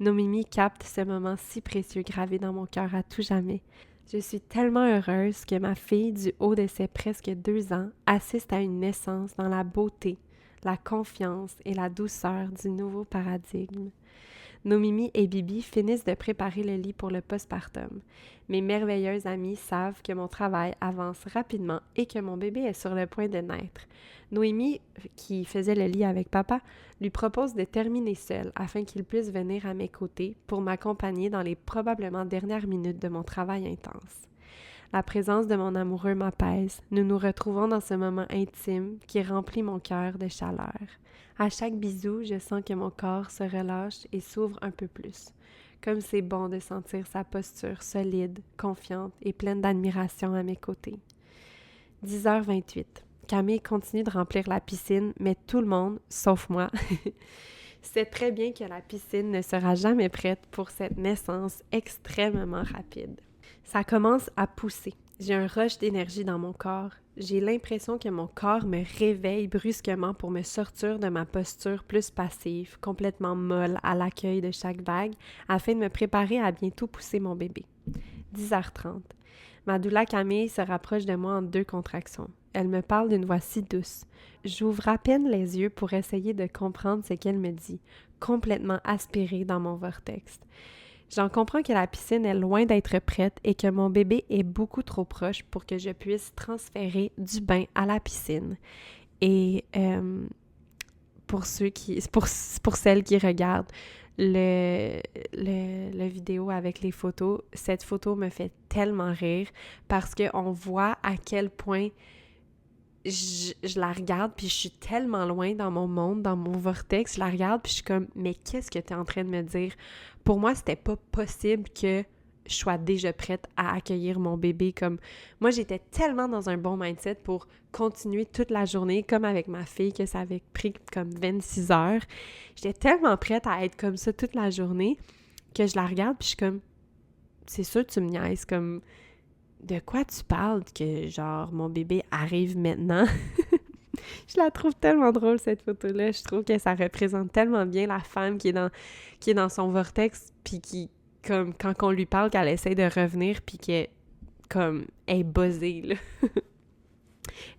Nos Mimi captent ce moment si précieux gravé dans mon cœur à tout jamais. Je suis tellement heureuse que ma fille, du haut de ses presque 2 ans, assiste à une naissance dans la beauté, la confiance et la douceur du nouveau paradigme. Nos Mimi et Bibi finissent de préparer le lit pour le postpartum. Mes merveilleuses amies savent que mon travail avance rapidement et que mon bébé est sur le point de naître. Noémie, qui faisait le lit avec papa, lui propose de terminer seule afin qu'il puisse venir à mes côtés pour m'accompagner dans les probablement dernières minutes de mon travail intense. La présence de mon amoureux m'apaise. Nous nous retrouvons dans ce moment intime qui remplit mon cœur de chaleur. À chaque bisou, je sens que mon corps se relâche et s'ouvre un peu plus. Comme c'est bon de sentir sa posture solide, confiante et pleine d'admiration à mes côtés. 10h28. Camille continue de remplir la piscine, mais tout le monde, sauf moi, sait très bien que la piscine ne sera jamais prête pour cette naissance extrêmement rapide. Ça commence à pousser. J'ai un rush d'énergie dans mon corps. J'ai l'impression que mon corps me réveille brusquement pour me sortir de ma posture plus passive, complètement molle à l'accueil de chaque vague, afin de me préparer à bientôt pousser mon bébé. 10h30. Ma doula Camille se rapproche de moi en 2 contractions. Elle me parle d'une voix si douce. J'ouvre à peine les yeux pour essayer de comprendre ce qu'elle me dit, complètement aspirée dans mon vortex. J'en comprends que la piscine est loin d'être prête et que mon bébé est beaucoup trop proche pour que je puisse transférer du bain à la piscine. Et pour celles qui regardent le vidéo avec les photos, cette photo me fait tellement rire parce qu'on voit à quel point je la regarde puis je suis tellement loin dans mon monde, dans mon vortex, je la regarde puis je suis comme, mais qu'est-ce que tu es en train de me dire? Pour moi, c'était pas possible que je sois déjà prête à accueillir mon bébé. Comme moi, j'étais tellement dans un bon mindset pour continuer toute la journée, comme avec ma fille, que ça avait pris comme 26 heures. J'étais tellement prête à être comme ça toute la journée que je la regarde puis je suis comme, c'est sûr que tu me niaises, comme, de quoi tu parles que genre mon bébé arrive maintenant? Je la trouve tellement drôle, cette photo-là. Je trouve que ça représente tellement bien la femme qui est dans son vortex, puis qui, comme, quand on lui parle, qu'elle essaie de revenir, puis qu'elle, comme, est buzzée, là.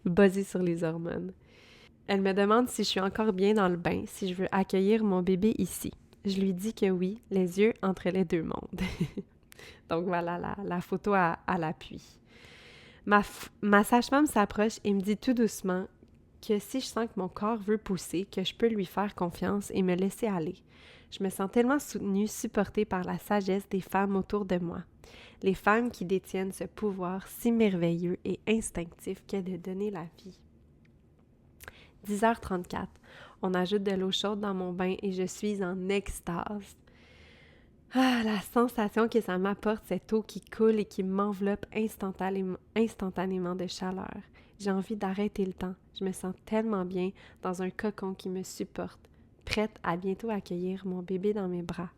Buzzée sur les hormones. Elle me demande si je suis encore bien dans le bain, si je veux accueillir mon bébé ici. Je lui dis que oui, les yeux entre les deux mondes. Donc voilà la photo à l'appui. Ma sage-femme s'approche et me dit tout doucement que si je sens que mon corps veut pousser, que je peux lui faire confiance et me laisser aller. Je me sens tellement soutenue, supportée par la sagesse des femmes autour de moi. Les femmes qui détiennent ce pouvoir si merveilleux et instinctif qu'est de donner la vie. 10h34. On ajoute de l'eau chaude dans mon bain et je suis en extase. Ah, la sensation que ça m'apporte, cette eau qui coule et qui m'enveloppe instantanément de chaleur. J'ai envie d'arrêter le temps. Je me sens tellement bien dans un cocon qui me supporte, prête à bientôt accueillir mon bébé dans mes bras.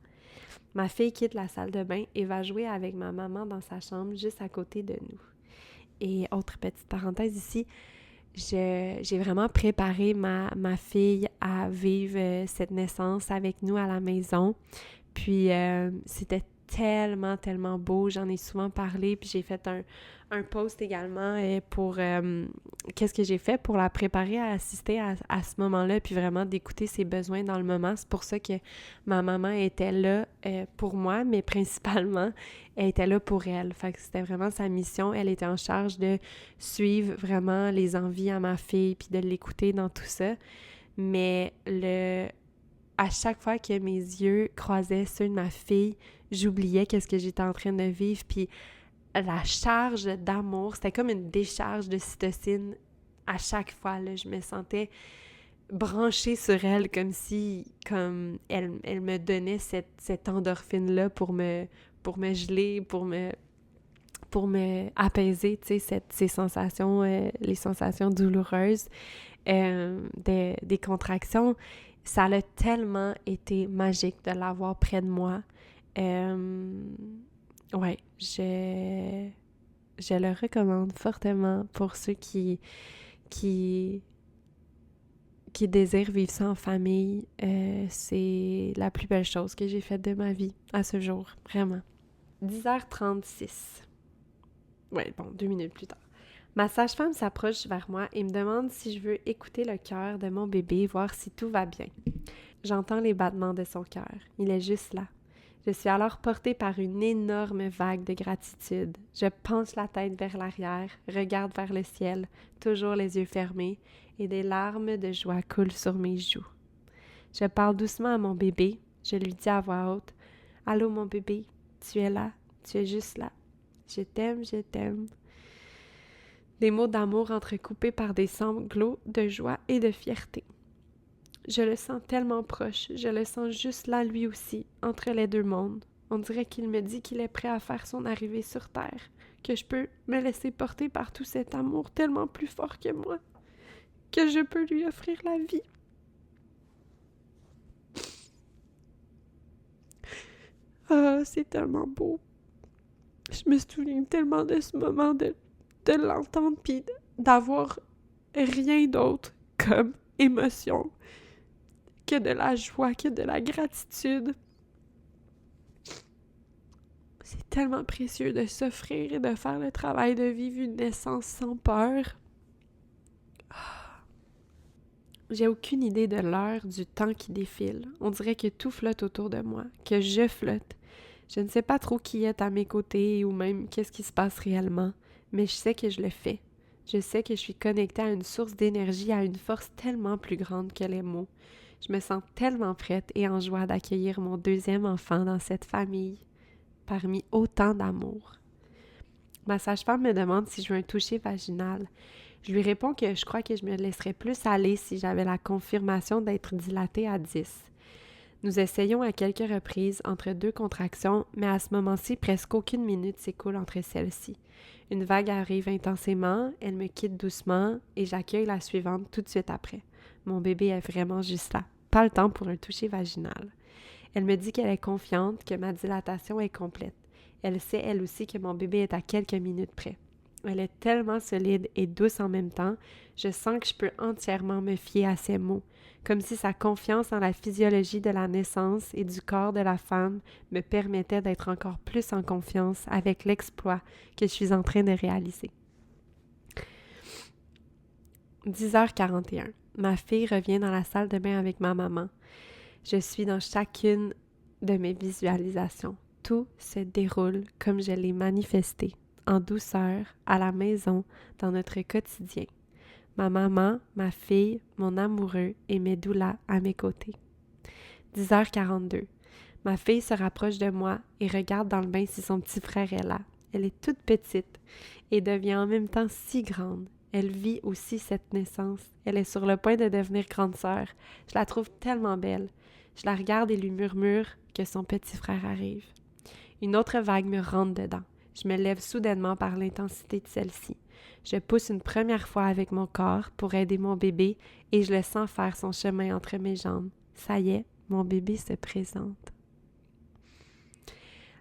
Ma fille quitte la salle de bain et va jouer avec ma maman dans sa chambre juste à côté de nous. Et autre petite parenthèse ici, j'ai vraiment préparé ma fille à vivre cette naissance avec nous à la maison. Puis c'était tellement beau, j'en ai souvent parlé, puis j'ai fait un post également pour qu'est-ce que j'ai fait pour la préparer à assister à ce moment-là, puis vraiment d'écouter ses besoins dans le moment. C'est pour ça que ma maman était là pour moi, mais principalement, elle était là pour elle. Fait que c'était vraiment sa mission. Elle était en charge de suivre vraiment les envies à ma fille, puis de l'écouter dans tout ça. Mais à chaque fois que mes yeux croisaient ceux de ma fille, j'oubliais qu'est-ce que j'étais en train de vivre, puis la charge d'amour, c'était comme une décharge de cytocine à chaque fois, là, je me sentais branchée sur elle, comme si, comme elle me donnait cette endorphine-là pour me geler, pour me apaiser, tu sais, ces sensations, les sensations douloureuses des contractions. Ça a tellement été magique de l'avoir près de moi. Ouais, je le recommande fortement pour ceux qui désirent vivre ça en famille. C'est la plus belle chose que j'ai faite de ma vie à ce jour, vraiment. 10h36. Ouais, bon, 2 minutes plus tard. Ma sage-femme s'approche vers moi et me demande si je veux écouter le cœur de mon bébé, voir si tout va bien. J'entends les battements de son cœur. Il est juste là. Je suis alors portée par une énorme vague de gratitude. Je penche la tête vers l'arrière, regarde vers le ciel, toujours les yeux fermés, et des larmes de joie coulent sur mes joues. Je parle doucement à mon bébé. Je lui dis à voix haute, « Allô mon bébé, tu es là, tu es juste là. Je t'aime, je t'aime. » Des mots d'amour entrecoupés par des sanglots de joie et de fierté. Je le sens tellement proche, je le sens juste là lui aussi, entre les deux mondes. On dirait qu'il me dit qu'il est prêt à faire son arrivée sur Terre, que je peux me laisser porter par tout cet amour tellement plus fort que moi, que je peux lui offrir la vie. Ah, c'est tellement beau. Je me souviens tellement de ce moment de l'entendre puis d'avoir rien d'autre comme émotion que de la joie, que de la gratitude. C'est tellement précieux de s'offrir et de faire le travail de vivre une naissance sans peur. J'ai aucune idée de l'heure, du temps qui défile. On dirait que tout flotte autour de moi, que je flotte. Je ne sais pas trop qui est à mes côtés ou même qu'est-ce qui se passe réellement, mais je sais que je le fais. Je sais que je suis connectée à une source d'énergie, à une force tellement plus grande que les mots. Je me sens tellement prête et en joie d'accueillir mon deuxième enfant dans cette famille, parmi autant d'amour. Ma sage-femme me demande si je veux un toucher vaginal. Je lui réponds que je crois que je me laisserais plus aller si j'avais la confirmation d'être dilatée à 10. Nous essayons à quelques reprises entre 2 contractions, mais à ce moment-ci, presque aucune minute s'écoule entre celles-ci. Une vague arrive intensément, elle me quitte doucement et j'accueille la suivante tout de suite après. Mon bébé est vraiment juste là. Pas le temps pour un toucher vaginal. Elle me dit qu'elle est confiante, que ma dilatation est complète. Elle sait elle aussi que mon bébé est à quelques minutes près. Elle est tellement solide et douce en même temps, je sens que je peux entièrement me fier à ses mots, comme si sa confiance en la physiologie de la naissance et du corps de la femme me permettait d'être encore plus en confiance avec l'exploit que je suis en train de réaliser. 10h41. Ma fille revient dans la salle de bain avec ma maman. Je suis dans chacune de mes visualisations. Tout se déroule comme je l'ai manifesté, en douceur, à la maison, dans notre quotidien. Ma maman, ma fille, mon amoureux et mes doulas à mes côtés. 10h42. Ma fille se rapproche de moi et regarde dans le bain si son petit frère est là. Elle est toute petite et devient en même temps si grande. Elle vit aussi cette naissance. Elle est sur le point de devenir grande sœur. Je la trouve tellement belle. Je la regarde et lui murmure que son petit frère arrive. Une autre vague me rentre dedans. Je me lève soudainement par l'intensité de celle-ci. Je pousse une première fois avec mon corps pour aider mon bébé et je le sens faire son chemin entre mes jambes. Ça y est, mon bébé se présente.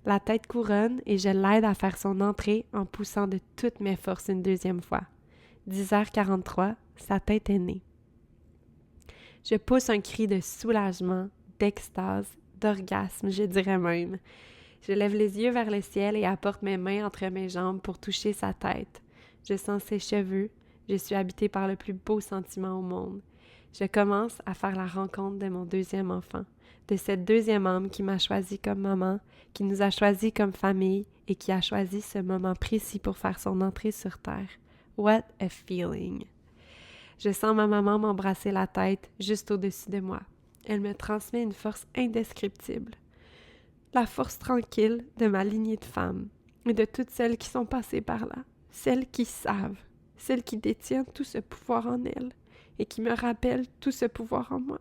La tête couronne et je l'aide à faire son entrée en poussant de toutes mes forces une deuxième fois. 10h43, sa tête est née. Je pousse un cri de soulagement, d'extase, d'orgasme, je dirais même. Je lève les yeux vers le ciel et apporte mes mains entre mes jambes pour toucher sa tête. Je sens ses cheveux. Je suis habitée par le plus beau sentiment au monde. Je commence à faire la rencontre de mon deuxième enfant, de cette deuxième âme qui m'a choisi comme maman, qui nous a choisis comme famille et qui a choisi ce moment précis pour faire son entrée sur Terre. What a feeling! Je sens ma maman m'embrasser la tête juste au-dessus de moi. Elle me transmet une force indescriptible. La force tranquille de ma lignée de femmes et de toutes celles qui sont passées par là, celles qui savent, celles qui détiennent tout ce pouvoir en elles et qui me rappellent tout ce pouvoir en moi.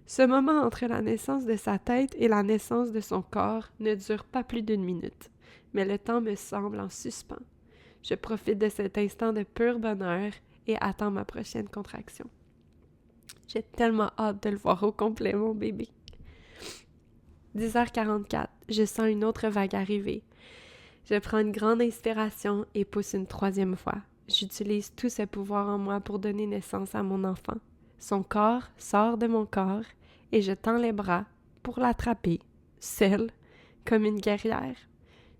Ce moment entre la naissance de sa tête et la naissance de son corps ne dure pas plus d'1 minute, mais le temps me semble en suspens. Je profite de cet instant de pur bonheur et attends ma prochaine contraction. J'ai tellement hâte de le voir au complet, mon bébé. 10h44, je sens une autre vague arriver. Je prends une grande inspiration et pousse une troisième fois. J'utilise tout ce pouvoir en moi pour donner naissance à mon enfant. Son corps sort de mon corps et je tends les bras pour l'attraper, seule, comme une guerrière.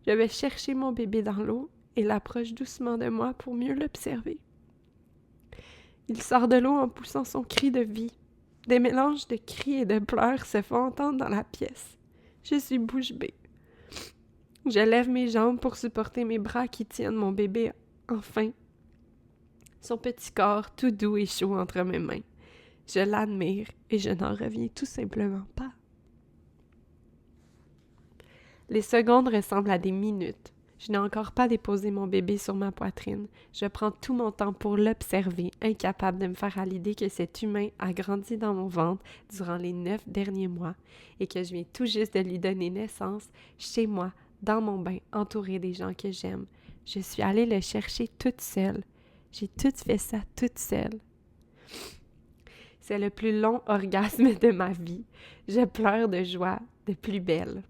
Je vais chercher mon bébé dans l'eau et l'approche doucement de moi pour mieux l'observer. Il sort de l'eau en poussant son cri de vie. Des mélanges de cris et de pleurs se font entendre dans la pièce. Je suis bouche bée. Je lève mes jambes pour supporter mes bras qui tiennent mon bébé, enfin. Son petit corps tout doux et chaud entre mes mains. Je l'admire et je n'en reviens tout simplement pas. Les secondes ressemblent à des minutes. Je n'ai encore pas déposé mon bébé sur ma poitrine. Je prends tout mon temps pour l'observer, incapable de me faire à l'idée que cet humain a grandi dans mon ventre durant les 9 derniers mois et que je viens tout juste de lui donner naissance chez moi, dans mon bain, entourée des gens que j'aime. Je suis allée le chercher toute seule. J'ai tout fait ça toute seule. C'est le plus long orgasme de ma vie. Je pleure de joie, de plus belle.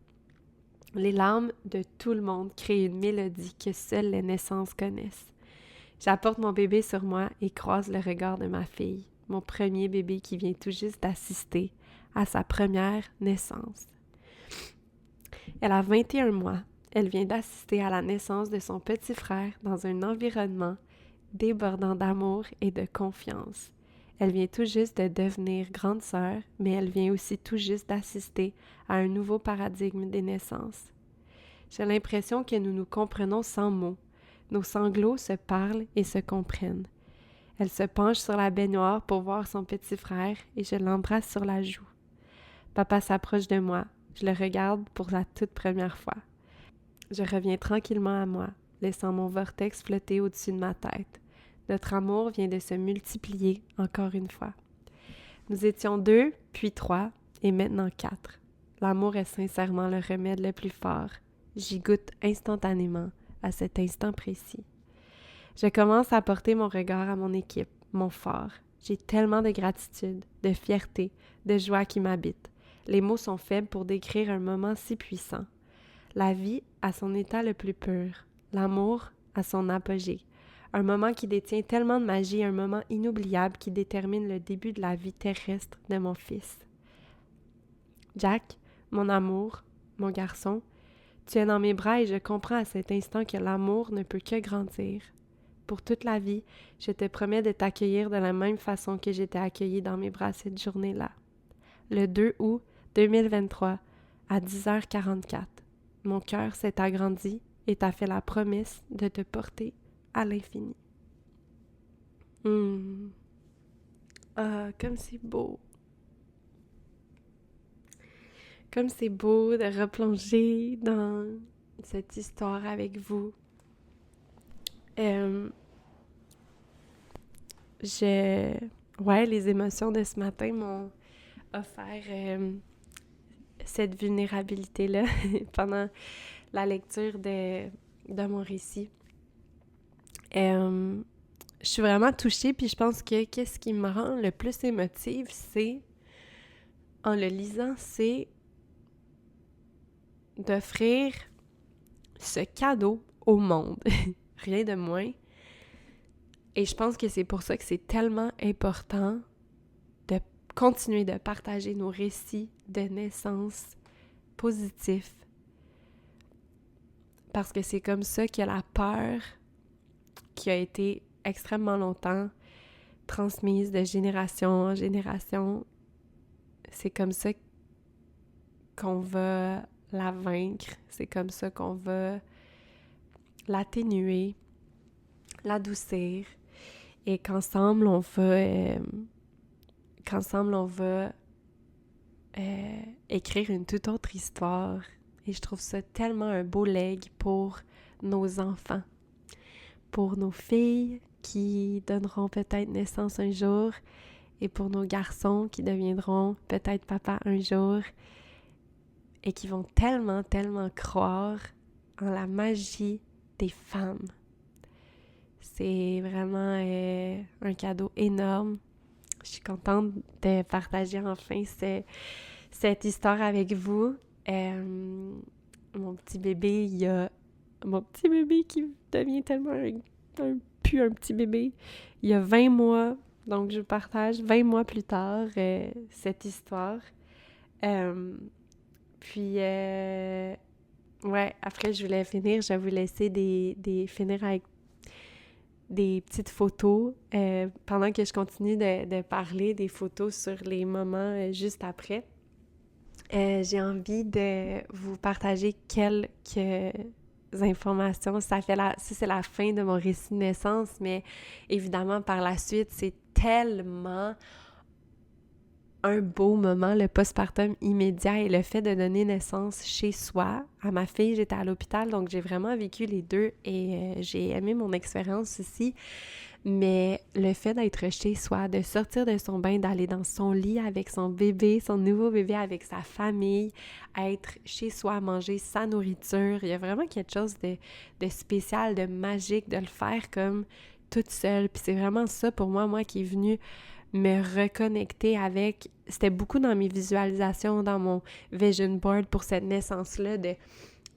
Les larmes de tout le monde créent une mélodie que seules les naissances connaissent. J'apporte mon bébé sur moi et croise le regard de ma fille, mon premier bébé qui vient tout juste d'assister à sa première naissance. Elle a 21 mois. Elle vient d'assister à la naissance de son petit frère dans un environnement débordant d'amour et de confiance. Elle vient tout juste de devenir grande sœur, mais elle vient aussi tout juste d'assister à un nouveau paradigme des naissances. J'ai l'impression que nous nous comprenons sans mots. Nos sanglots se parlent et se comprennent. Elle se penche sur la baignoire pour voir son petit frère et je l'embrasse sur la joue. Papa s'approche de moi. Je le regarde pour la toute première fois. Je reviens tranquillement à moi, laissant mon vortex flotter au-dessus de ma tête. Notre amour vient de se multiplier encore une fois. Nous étions 2, puis 3, et maintenant 4. L'amour est sincèrement le remède le plus fort. J'y goûte instantanément, à cet instant précis. Je commence à porter mon regard à mon équipe, mon phare. J'ai tellement de gratitude, de fierté, de joie qui m'habitent. Les mots sont faibles pour décrire un moment si puissant. La vie à son état le plus pur, l'amour à son apogée. Un moment qui détient tellement de magie, un moment inoubliable qui détermine le début de la vie terrestre de mon fils. Jack, mon amour, mon garçon, tu es dans mes bras et je comprends à cet instant que l'amour ne peut que grandir. Pour toute la vie, je te promets de t'accueillir de la même façon que j'étais accueillie dans mes bras cette journée-là. Le 2 août 2023, à 10h44, mon cœur s'est agrandi et t'a fait la promesse de te porter à l'infini. Ah, comme c'est beau! Comme c'est beau de replonger dans cette histoire avec vous. Les émotions de ce matin m'ont offert cette vulnérabilité-là pendant la lecture de mon récit. Je suis vraiment touchée, puis je pense que qu'est-ce qui me rend le plus émotive, c'est, en le lisant, c'est d'offrir ce cadeau au monde. Rien de moins. Et je pense que c'est pour ça que c'est tellement important de continuer de partager nos récits de naissance positifs. Parce que c'est comme ça que la peur qui a été extrêmement longtemps transmise de génération en génération, c'est comme ça qu'on va la vaincre, c'est comme ça qu'on va l'atténuer, l'adoucir, et qu'ensemble on va écrire une toute autre histoire. Et je trouve ça tellement un beau legs pour nos enfants, pour nos filles qui donneront peut-être naissance un jour, et pour nos garçons qui deviendront peut-être papa un jour, et qui vont tellement, tellement croire en la magie des femmes. C'est vraiment un cadeau énorme. Je suis contente de partager enfin cette histoire avec vous. Mon petit bébé qui devient tellement un petit bébé. Il y a 20 mois, donc je partage 20 mois plus tard cette histoire. Après je vais vous laisser finir avec des petites photos pendant que je continue de parler des photos sur les moments juste après. J'ai envie de vous partager quelques informations. Ça, c'est la fin de mon récit de naissance, mais évidemment, par la suite, c'est tellement un beau moment, le postpartum immédiat et le fait de donner naissance chez soi. À ma fille, j'étais à l'hôpital, donc j'ai vraiment vécu les deux et j'ai aimé mon expérience aussi. Mais le fait d'être chez soi, de sortir de son bain, d'aller dans son lit avec son bébé, son nouveau bébé avec sa famille, être chez soi, manger sa nourriture, il y a vraiment quelque chose de spécial, de magique, de le faire comme toute seule. Puis c'est vraiment ça pour moi qui est venu me reconnecter avec, c'était beaucoup dans mes visualisations, dans mon vision board pour cette naissance-là, de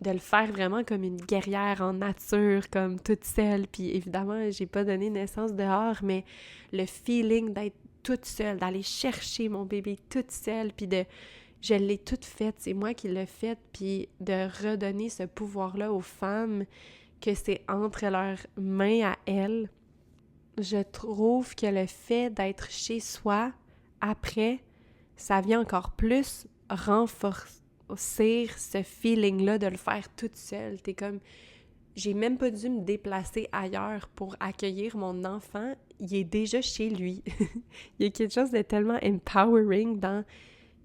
le faire vraiment comme une guerrière en nature, comme toute seule. Puis évidemment, j'ai pas donné naissance dehors, mais le feeling d'être toute seule, d'aller chercher mon bébé toute seule, puis je l'ai toute faite, c'est moi qui l'ai faite, puis de redonner ce pouvoir-là aux femmes, que c'est entre leurs mains à elles. Je trouve que le fait d'être chez soi, après, ça vient encore plus renforcer ce feeling-là de le faire toute seule. T'es comme, j'ai même pas dû me déplacer ailleurs pour accueillir mon enfant, il est déjà chez lui. Il y a quelque chose de tellement empowering dans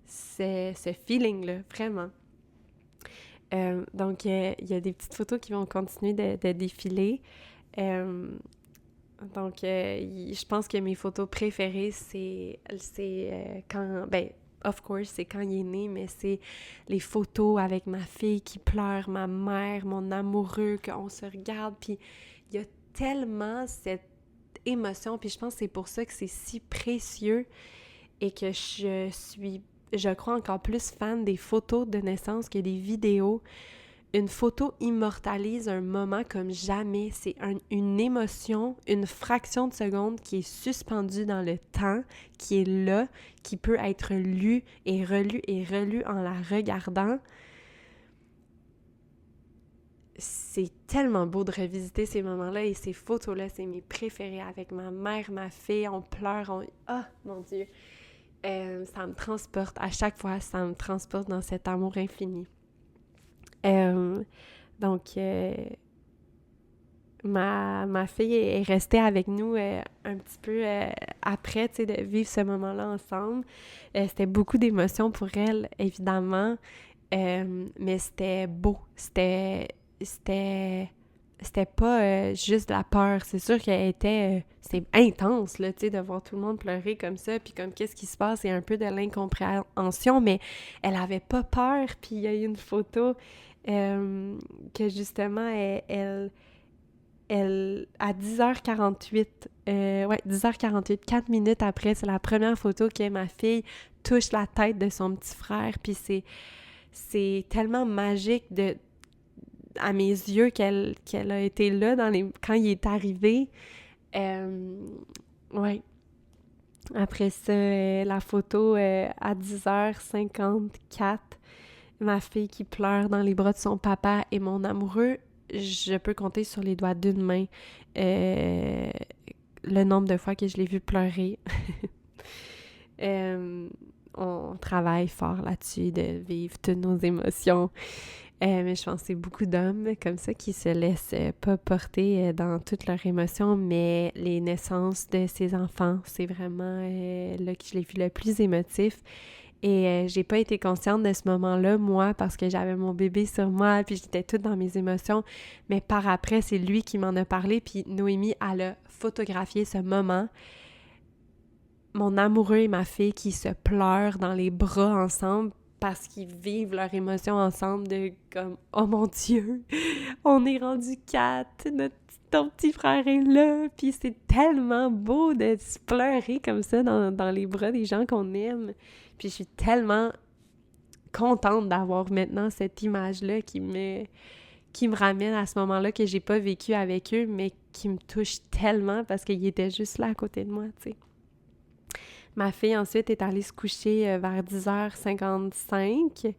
ce feeling-là, vraiment. Donc, il y a des petites photos qui vont continuer de défiler. Donc, je pense que mes photos préférées, c'est quand... of course, c'est quand il est né, mais c'est les photos avec ma fille qui pleure, ma mère, mon amoureux, qu'on se regarde, puis il y a tellement cette émotion, puis je pense que c'est pour ça que c'est si précieux et que je crois encore plus fan des photos de naissance que des vidéos. Une photo immortalise un moment comme jamais. C'est une émotion, une fraction de seconde qui est suspendue dans le temps, qui est là, qui peut être lue et relue en la regardant. C'est tellement beau de revisiter ces moments-là et ces photos-là, c'est mes préférés avec ma mère, ma fille, on pleure, Ah, mon Dieu! Ça me transporte, à chaque fois, ça me transporte dans cet amour infini. Donc, ma fille est restée avec nous un petit peu après, tu sais, de vivre ce moment-là ensemble. C'était beaucoup d'émotions pour elle, évidemment, mais c'était beau. C'était pas juste de la peur. C'est sûr qu'elle était... c'est intense, là, tu sais, de voir tout le monde pleurer comme ça, puis comme qu'est-ce qui se passe, c'est un peu de l'incompréhension, mais elle avait pas peur, puis il y a eu une photo que justement, elle à 10h48, 10h48, 4 minutes après, c'est la première photo que ma fille touche la tête de son petit frère, puis c'est tellement magique à mes yeux qu'elle a été là quand il est arrivé. Ouais. Après ça, la photo à 10h54, ma fille qui pleure dans les bras de son papa et mon amoureux, je peux compter sur les doigts d'une main le nombre de fois que je l'ai vu pleurer. On travaille fort là-dessus de vivre toutes nos émotions. Mais je pense que c'est beaucoup d'hommes comme ça qui se laissent pas porter dans toutes leurs émotions, mais les naissances de ces enfants, c'est vraiment là que je l'ai vu le plus émotif. Et j'ai pas été consciente de ce moment-là, moi, parce que j'avais mon bébé sur moi, puis j'étais toute dans mes émotions. Mais par après, c'est lui qui m'en a parlé, puis Noémie, elle a photographié ce moment. Mon amoureux et ma fille qui se pleurent dans les bras ensemble parce qu'ils vivent leurs émotions ensemble de comme « Oh mon Dieu, on est rendu 4, ton petit frère est là! » Puis c'est tellement beau de se pleurer comme ça dans les bras des gens qu'on aime. Puis je suis tellement contente d'avoir maintenant cette image-là qui me ramène à ce moment-là que j'ai pas vécu avec eux, mais qui me touche tellement parce qu'ils étaient juste là à côté de moi, tu sais. Ma fille, ensuite, est allée se coucher vers 10h55.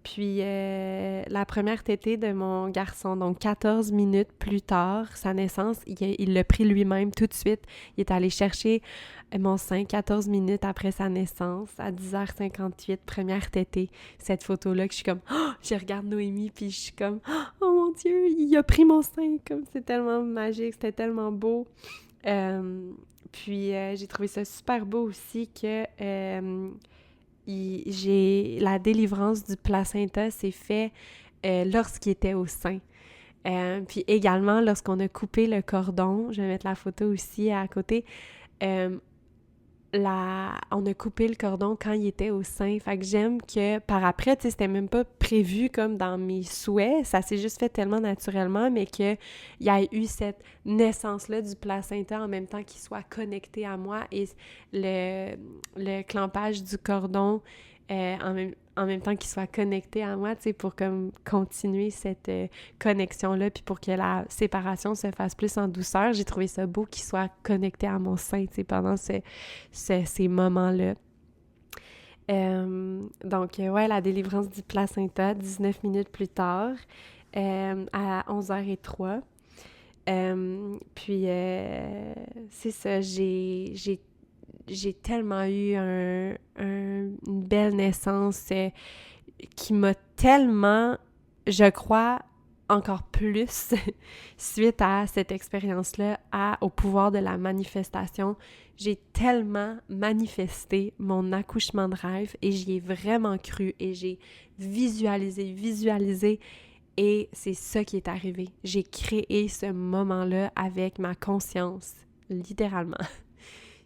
Puis la première tétée de mon garçon, donc 14 minutes plus tard, sa naissance, il l'a pris lui-même tout de suite. Il est allé chercher mon sein 14 minutes après sa naissance, à 10h58, première tétée. Cette photo-là que je suis comme, oh, je regarde Noémie, puis je suis comme, oh mon Dieu, il a pris mon sein, comme c'est tellement magique, c'était tellement beau. Puis j'ai trouvé ça super beau aussi que la délivrance du placenta s'est fait lorsqu'il était au sein. Puis également, lorsqu'on a coupé le cordon, je vais mettre la photo aussi à côté, on a coupé le cordon quand il était au sein. Fait que j'aime que par après, tu sais, c'était même pas prévu comme dans mes souhaits. Ça s'est juste fait tellement naturellement, mais qu'il y a eu cette naissance-là du placenta en même temps qu'il soit connecté à moi et le clampage du cordon en même temps qu'il soit connecté à moi, tu sais, pour comme continuer cette connexion-là, puis pour que la séparation se fasse plus en douceur. J'ai trouvé ça beau qu'il soit connecté à mon sein, tu sais, pendant ces moments-là. Donc, ouais, la délivrance du placenta, 19 minutes plus tard, à 11h03. Puis, c'est ça, j'ai tellement eu une belle naissance qui m'a tellement, je crois, encore plus, suite à cette expérience-là, au pouvoir de la manifestation. J'ai tellement manifesté mon accouchement de rêve et j'y ai vraiment cru et j'ai visualisé et c'est ça qui est arrivé. J'ai créé ce moment-là avec ma conscience, littéralement.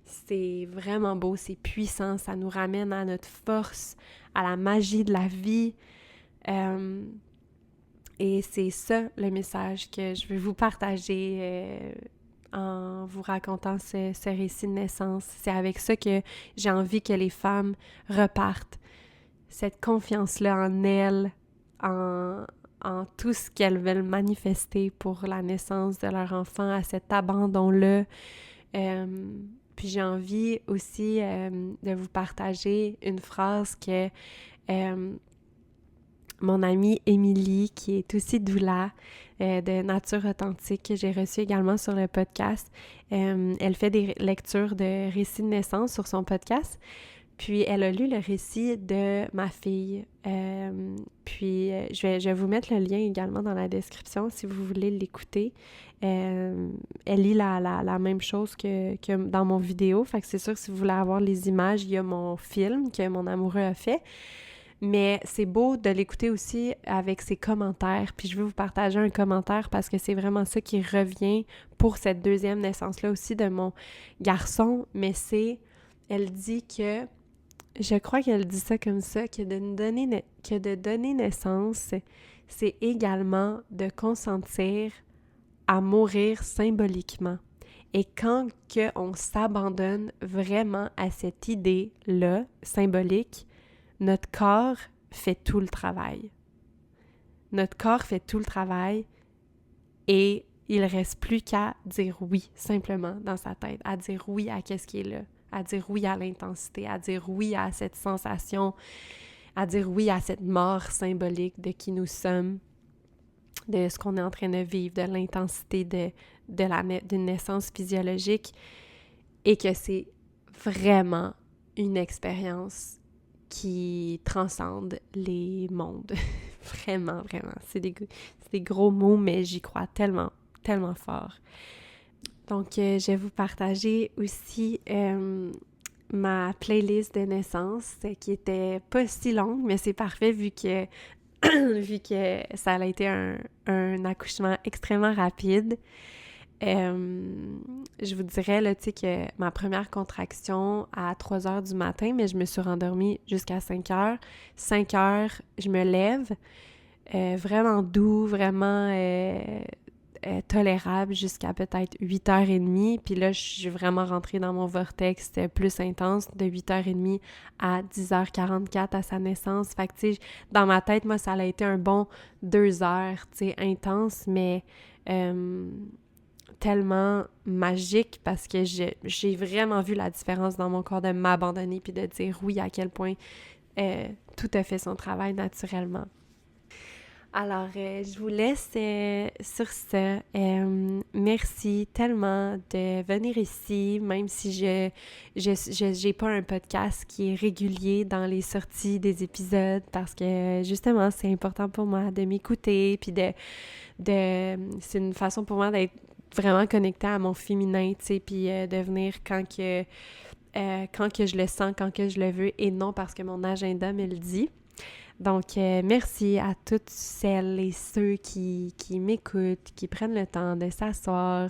C'est vraiment beau, c'est puissant, ça nous ramène à notre force, à la magie de la vie. Et c'est ça le message que je veux vous partager en vous racontant ce récit de naissance. C'est avec ça que j'ai envie que les femmes repartent. Cette confiance-là en elles, en tout ce qu'elles veulent manifester pour la naissance de leur enfant, à cet abandon-là. Puis j'ai envie aussi de vous partager une phrase que mon amie Émilie, qui est aussi doula de Nature Authentique, que j'ai reçue également sur le podcast, elle fait des lectures de récits de naissance sur son podcast. Puis elle a lu le récit de ma fille. Je vais vous mettre le lien également dans la description si vous voulez l'écouter. Elle lit la même chose que dans mon vidéo. Fait que c'est sûr que si vous voulez avoir les images, il y a mon film que mon amoureux a fait. Mais c'est beau de l'écouter aussi avec ses commentaires. Puis je veux vous partager un commentaire parce que c'est vraiment ça qui revient pour cette deuxième naissance-là aussi de mon garçon. Mais elle dit que, je crois qu'elle dit ça comme ça, que de donner naissance, c'est également de consentir à mourir symboliquement. Et quand on s'abandonne vraiment à cette idée-là, symbolique, notre corps fait tout le travail. Notre corps fait tout le travail et il reste plus qu'à dire oui, simplement, dans sa tête, à dire oui à qu'est-ce qui est là, à dire oui à l'intensité, à dire oui à cette sensation, à dire oui à cette mort symbolique de qui nous sommes, de ce qu'on est en train de vivre, de l'intensité d'une naissance physiologique, et que c'est vraiment une expérience qui transcende les mondes. Vraiment, vraiment. C'est des gros mots, mais j'y crois tellement, tellement fort. Donc, je vais vous partager aussi ma playlist de naissance qui était pas si longue, mais c'est parfait vu que ça a été un accouchement extrêmement rapide. Je vous dirais, là, tu sais, que ma première contraction à 3 heures du matin, mais je me suis rendormie jusqu'à 5 heures. 5 heures, je me lève, vraiment doux, vraiment tolérable jusqu'à peut-être 8h30. Puis là, je suis vraiment rentrée dans mon vortex plus intense de 8h30 à 10h44 à sa naissance. Fait que, tu sais, dans ma tête, moi, ça a été un bon 2 heures, tu sais, intense, mais tellement magique parce que j'ai vraiment vu la différence dans mon corps de m'abandonner puis de dire oui à quel point tout a fait son travail naturellement. Alors, je vous laisse sur ça. Merci tellement de venir ici, même si j'ai pas un podcast qui est régulier dans les sorties des épisodes, parce que justement, c'est important pour moi de m'écouter, puis c'est une façon pour moi d'être vraiment connectée à mon féminin, tu sais, puis de venir quand que je le sens, quand que je le veux, et non parce que mon agenda me le dit. Donc, merci à toutes celles et ceux qui m'écoutent, qui prennent le temps de s'asseoir,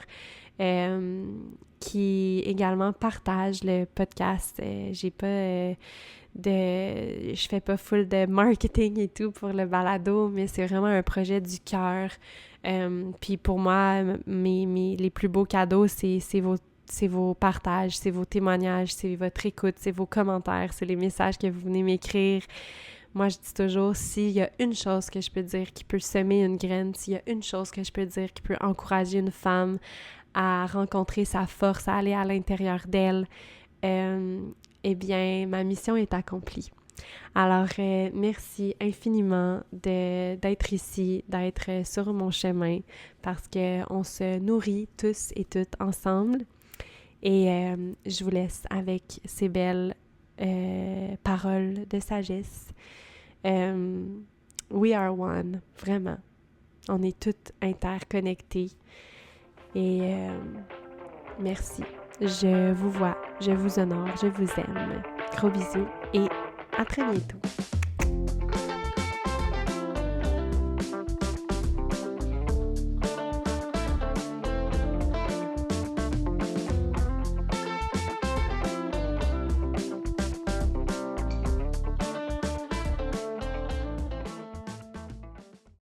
qui également partagent le podcast. Je fais pas full de marketing et tout pour le balado, mais c'est vraiment un projet du cœur. Puis pour moi, les plus beaux cadeaux, c'est vos partages, c'est vos témoignages, c'est votre écoute, c'est vos commentaires, c'est les messages que vous venez m'écrire. Moi, je dis toujours, s'il y a une chose que je peux dire qui peut semer une graine, s'il y a une chose que je peux dire qui peut encourager une femme à rencontrer sa force, à aller à l'intérieur d'elle, eh bien, ma mission est accomplie. Alors, merci infiniment d'être ici, d'être sur mon chemin, parce qu'on se nourrit tous et toutes ensemble. Et je vous laisse avec ces belles paroles de sagesse. We are one, vraiment. On est toutes interconnectées. Et merci. Je vous vois, je vous honore, je vous aime. Gros bisous et à très bientôt.